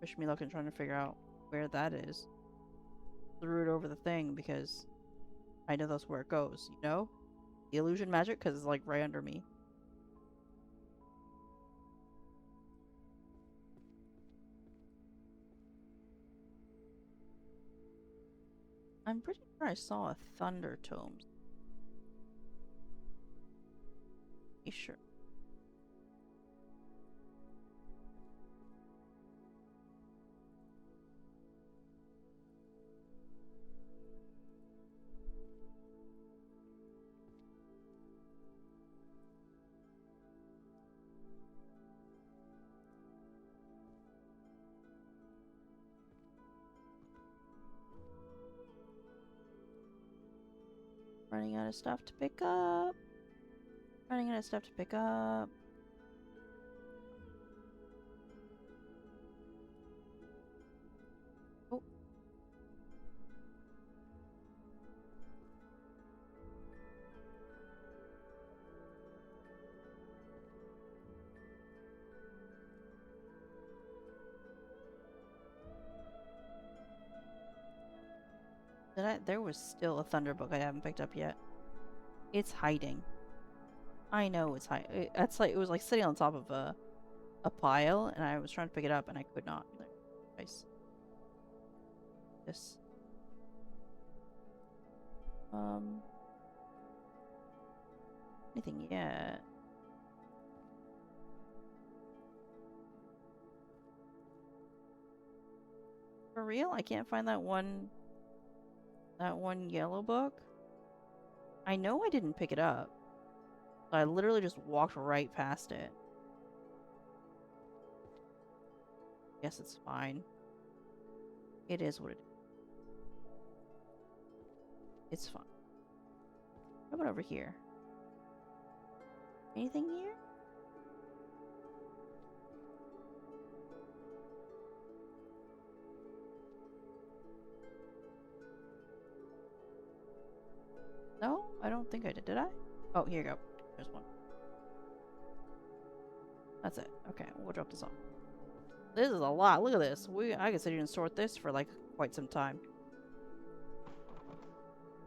[SPEAKER 1] Wish me luck in trying to figure out where that is. Threw it over the thing because I know that's where it goes, you know? The illusion magic, because it's like right under me. I'm pretty sure I saw a thunder tome. Sure. Running out of stuff to pick up. Running out of stuff to pick up. Oh. There was still a thunder book I haven't picked up yet. It's hiding. I know it's hiding. It was like sitting on top of a pile, and I was trying to pick it up, and I could not. Nice. This. Anything yet? For real? I can't find that one yellow book? I know I didn't pick it up. I literally just walked right past it. Guess it's fine. It is what it is. It's fine. How about over here? Anything here? No, I don't think I did. Did I? Oh, here you go. There's one. That's it. Okay, we'll drop this off. This is a lot. Look at this. I can sit here and sort this for like quite some time.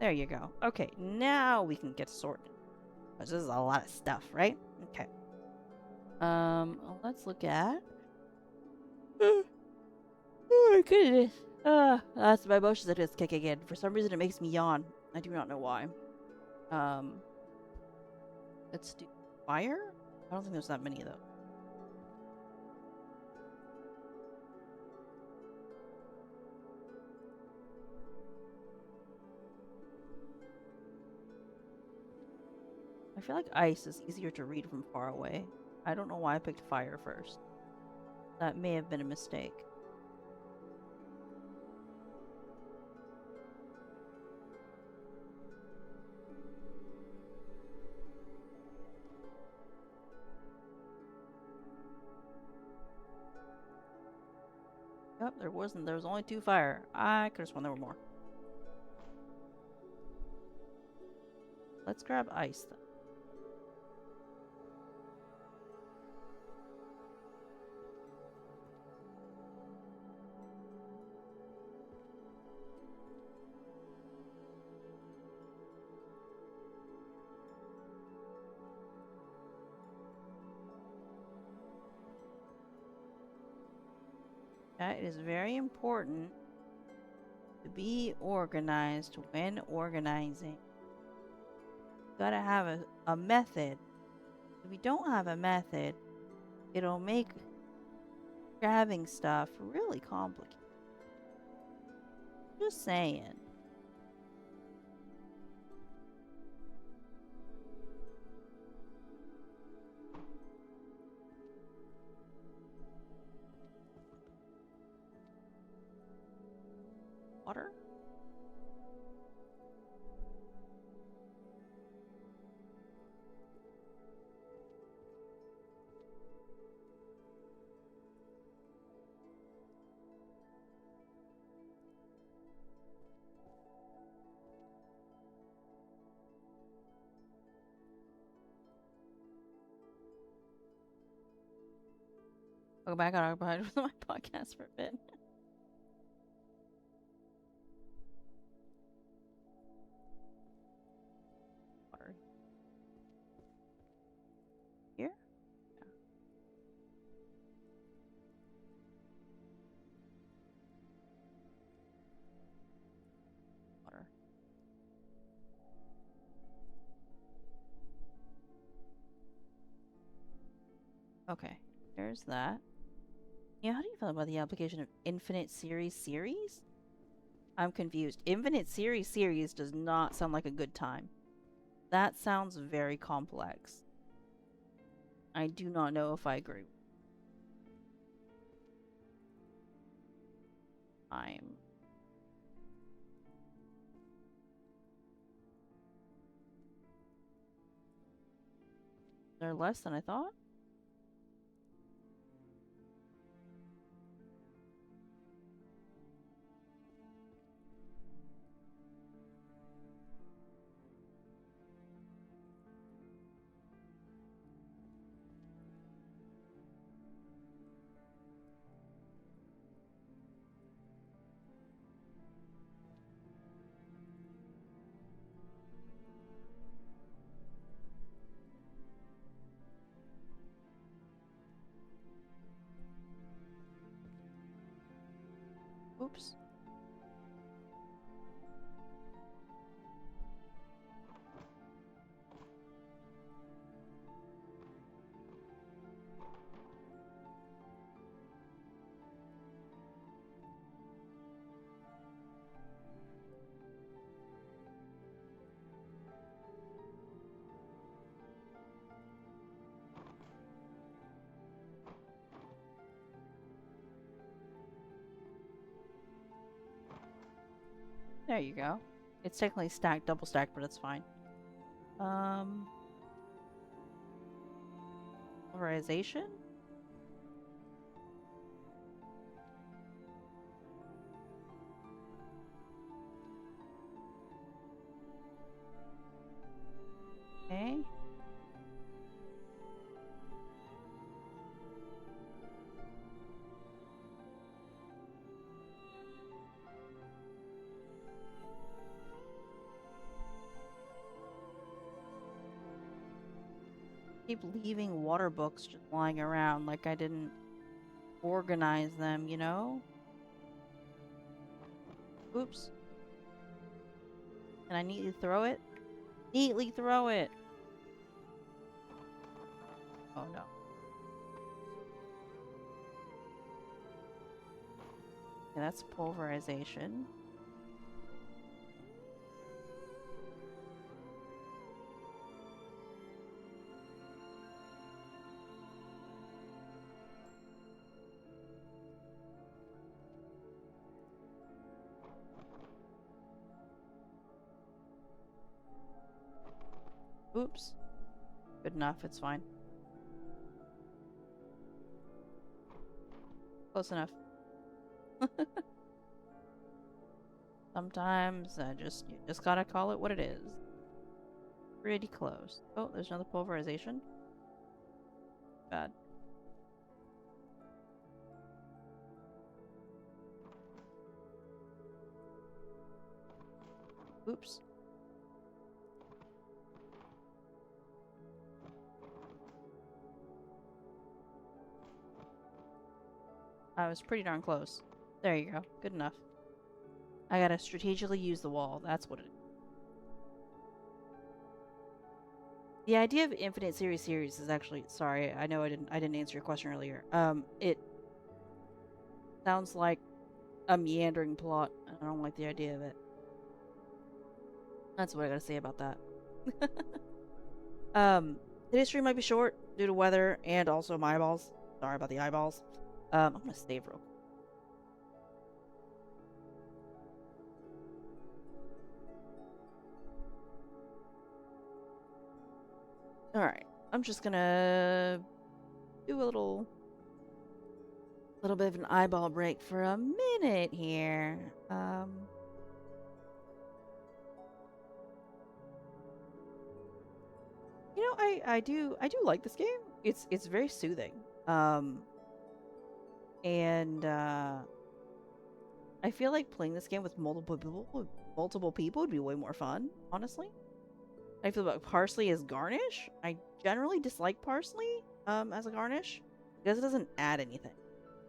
[SPEAKER 1] There you go. Okay, now we can get sorted. This is a lot of stuff, right? Okay. Let's look at. Oh my goodness. That's my emotions that is kicking in. For some reason, it makes me yawn. I do not know why. Let's do fire. I don't think there's that many though. I feel like ice is easier to read from far away. I don't know why I picked fire first. That may have been a mistake. Yep, there wasn't. There was only 2 fire. I could have sworn there were more. Let's grab ice then. That is very important to be organized when organizing. Gotta have a method. If you don't have a method, it'll make grabbing stuff really complicated. Just saying. Water? Go back on occupied with my podcast for a bit. Water. Here? Yeah. Water. Okay, there's that. Yeah, how do you feel about the application of infinite series? I'm confused. Infinite series does not sound like a good time. That sounds very complex. I do not know if I agree. I'm... They're less than I thought? Oops. There you go. It's technically stacked, double stacked, but it's fine. Polarization? Okay. Keep leaving water books just lying around like I didn't organize them, you know? Oops. Can I neatly throw it? Neatly throw it! Oh no. Okay, that's pulverization. Oops. Good enough, it's fine. Close enough. Sometimes you just gotta call it what it is. Pretty close. Oh, there's another pulverization. Bad. Oops. I was pretty darn close. There you go. Good enough. I gotta strategically use the wall. That's what it is. The idea of infinite series is actually, sorry, I know I didn't answer your question earlier. It sounds like a meandering plot. I don't like the idea of it. That's what I gotta say about that. Today's stream might be short due to weather and also my eyeballs. Sorry about the eyeballs. I'm gonna save real quick. Alright. I'm just gonna do a little bit of an eyeball break for a minute here. You know, I do like this game. It's very soothing. And I feel like playing this game with multiple people would be way more fun, honestly. I feel about parsley as garnish. I generally dislike parsley as a garnish because it doesn't add anything.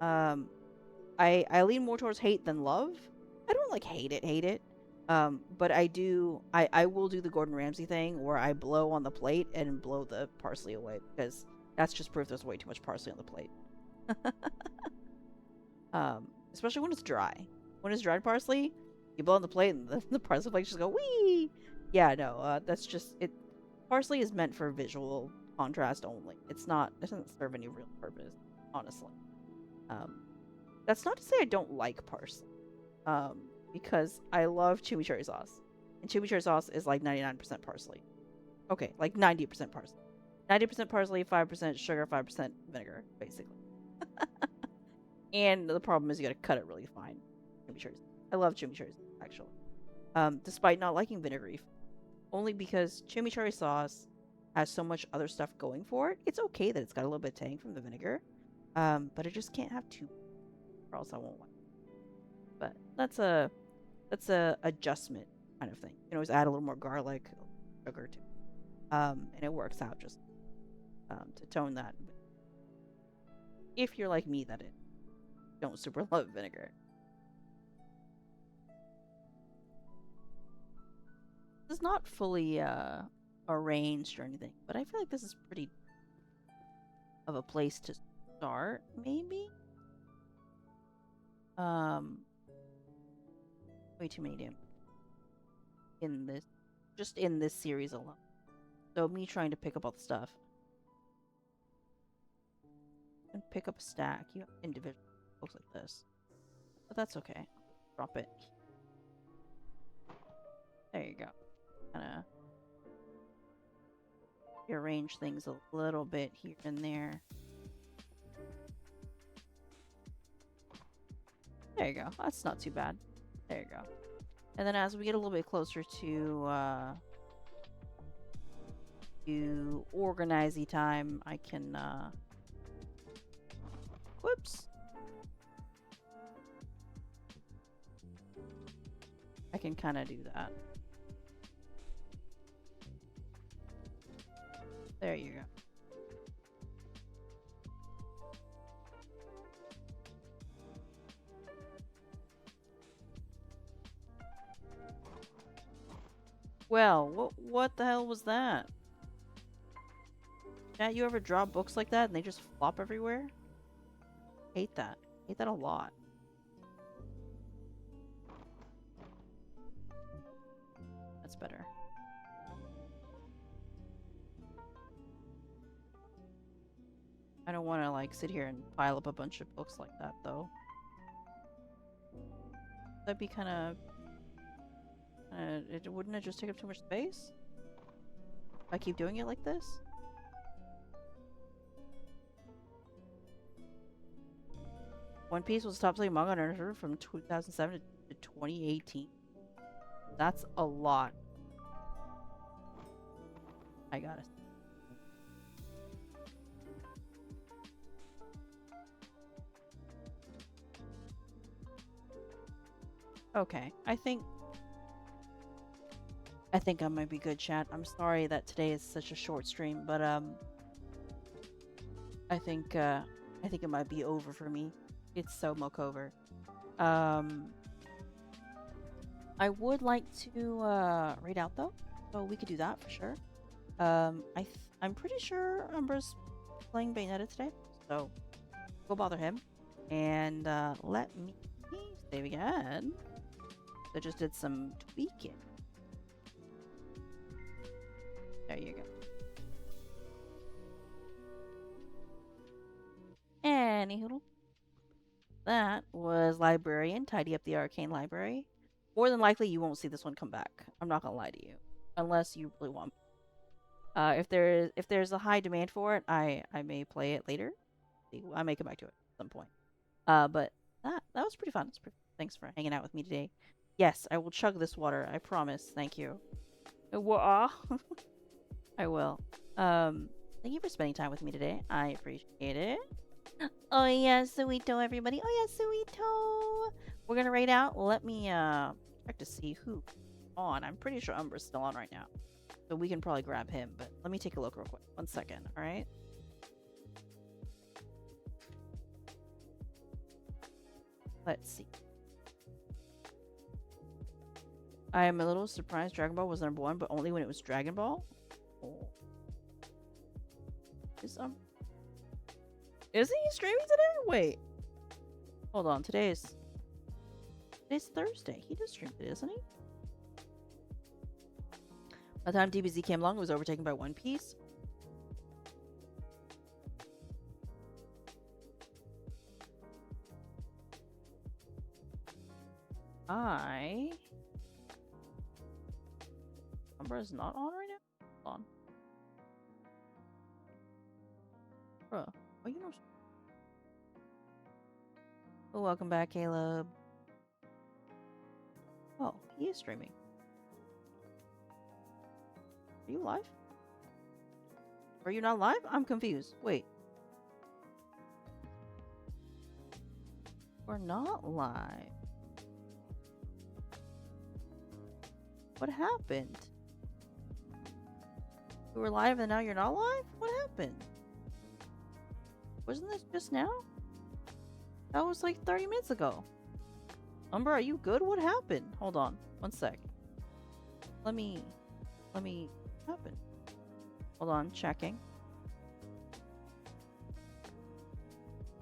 [SPEAKER 1] I lean more towards hate than love. I don't like hate it. But I will do the Gordon Ramsay thing where I blow on the plate and blow the parsley away because that's just proof there's way too much parsley on the plate. Especially when it's dry. When it's dried parsley, you blow on the plate and the parsley flakes just go wee. Yeah, no, that's just it. Parsley is meant for visual contrast only. It doesn't serve any real purpose, honestly. That's not to say I don't like parsley. Because I love chimichurri sauce. And chimichurri sauce is like 99% parsley. Okay, like 90% parsley. 90% parsley, 5% sugar, 5% vinegar, basically. And the problem is you gotta cut it really fine. Chimichurri. I love chimichurri, actually. Despite not liking vinegary. Only because chimichurri sauce has so much other stuff going for it. It's okay that it's got a little bit of tang from the vinegar. But it just can't have too, or else I won't like it. But that's a adjustment kind of thing. You can always add a little more garlic, sugar to, and it works out just to tone that. If you're like me, that it don't super love vinegar. This is not fully arranged or anything, but I feel like this is pretty of a place to start, maybe. Way too many damn in this series alone. So me trying to pick up all the stuff and pick up a stack. You have individual books like this, but that's okay. Drop it. There you go. Kind of rearrange things a little bit here and there. There you go. That's not too bad. There you go. And then as we get a little bit closer to organize-y time, I can whoops. I can kind of do that. There you go. Well, what the hell was that? Chat, you ever drop books like that and they just flop everywhere? Hate that. Hate that a lot. That's better. I don't want to like sit here and pile up a bunch of books like that though. That'd be kind of wouldn't it just take up too much space? If I keep doing it like this? One Piece was top selling manga on Earth from 2007 to 2018. That's a lot. I got it. Okay, I think I might be good, chat. I'm sorry that today is such a short stream, but I think it might be over for me. It's so mochover. Um, I would like to raid out though, so we could do that for sure. I'm pretty sure Umbra's playing Bayonetta today, so go bother him. And let me save again. I just did some tweaking. There you go. Anywho, that was Librarian. Tidy up the Arcane Library. More than likely, you won't see this one come back. I'm not gonna lie to you, unless you really want. If there's a high demand for it, I may play it later. I may come back to it at some point. But that was pretty fun. Thanks for hanging out with me today. Yes, I will chug this water. I promise. Thank you. I will. Thank you for spending time with me today. I appreciate it. Oh yeah, Suito, everybody. Oh yeah, Suito. We're gonna raid out. Let me check to see who's on. I'm pretty sure Umbra's still on right now, so we can probably grab him. But let me take a look real quick. 1 second. All right. Let's see. I am a little surprised Dragon Ball was number 1, but only when it was Dragon Ball. Oh. Isn't he streaming today? Wait. Hold on. Today's Thursday. He does stream today, doesn't he? By the time DBZ came along, it was overtaken by One Piece. Umbra's not on right now? Hold on. Bruh. Oh, you know. Oh, welcome back, Caleb. Oh, he is streaming. Are you live? Are you not live? I'm confused. Wait. We're not live. What happened? We were live and now you're not live? What happened? Wasn't this just now? That was like 30 minutes ago. Umbra, are you good? What happened? Hold on. 1 sec. Let me... What happened? Hold on. Checking.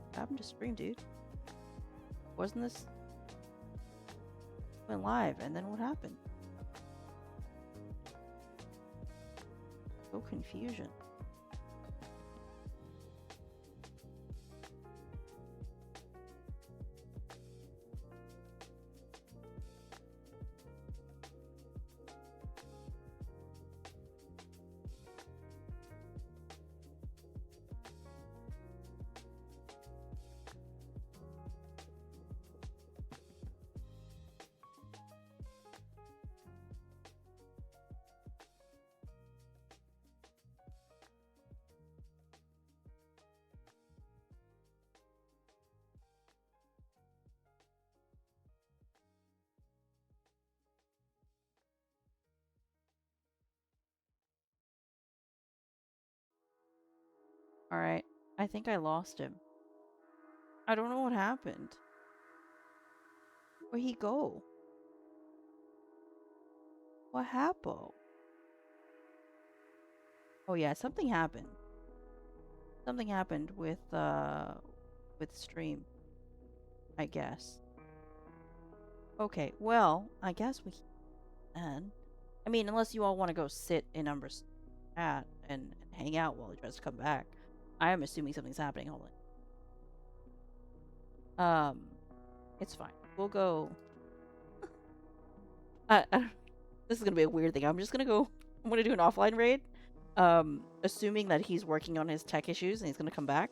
[SPEAKER 1] What happened to stream, dude? Wasn't this... Went live, and then what happened? So confusion. Alright. I think I lost him. I don't know what happened. Where'd he go? What happened? Oh yeah, something happened. Something happened with stream, I guess. Okay, well, I guess we can. I mean, unless you all want to go sit in Umbra's chat and hang out while he tries to come back. I am assuming something's happening. Hold on. It's fine. We'll go. This is gonna be a weird thing. I'm gonna do an offline raid. Assuming that he's working on his tech issues and he's gonna come back.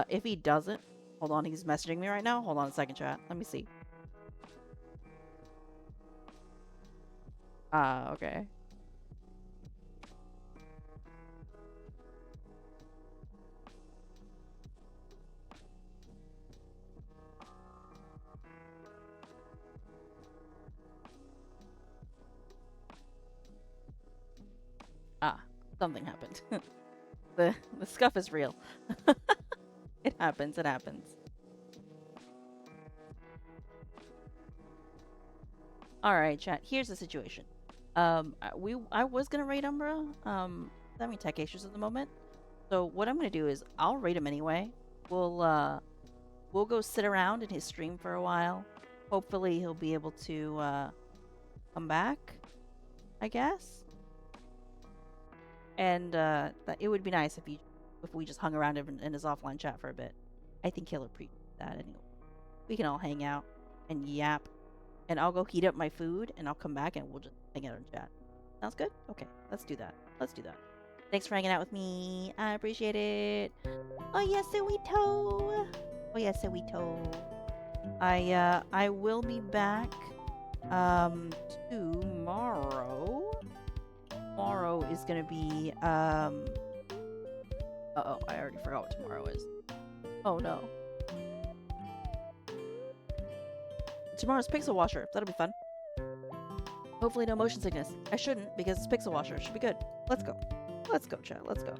[SPEAKER 1] If he doesn't, hold on, he's messaging me right now. Hold on a second, chat. Let me see. Okay. Something happened. The scuff is real. It happens. All right, chat. Here's the situation. I was gonna raid Umbra. Having tech issues at the moment. So what I'm gonna do is I'll raid him anyway. We'll go sit around in his stream for a while. Hopefully he'll be able to come back, I guess. And it would be nice if we just hung around in his offline chat for a bit. I think he'll appreciate that anyway. We can all hang out and yap. And I'll go heat up my food and I'll come back and we'll just hang out and chat. Sounds good? Okay, let's do that. Let's do that. Thanks for hanging out with me. I appreciate it. Oh yes, Sweeto. Oh yes, Sweeto. I will be back tomorrow. Tomorrow is gonna be uh-oh, I already forgot what tomorrow is. Oh no. Tomorrow's Pixel Washer. That'll be fun. Hopefully no motion sickness. I shouldn't because it's Pixel Washer. It should be good. Let's go. Let's go, chat. Let's go.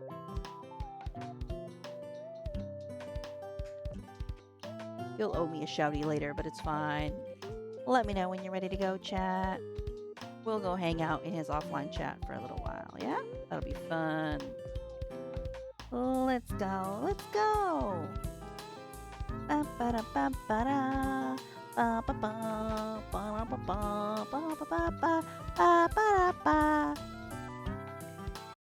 [SPEAKER 1] You'll owe me a shouty later, but it's fine. Let me know when you're ready to go, chat. We'll go hang out in his offline chat for a little while, yeah? That'll be fun. Let's go. Let's go. Ba-ba-da-ba-ba-da. Ba-ba-ba. Ba-ba-ba. Ba-ba-ba. Ba-ba-ba.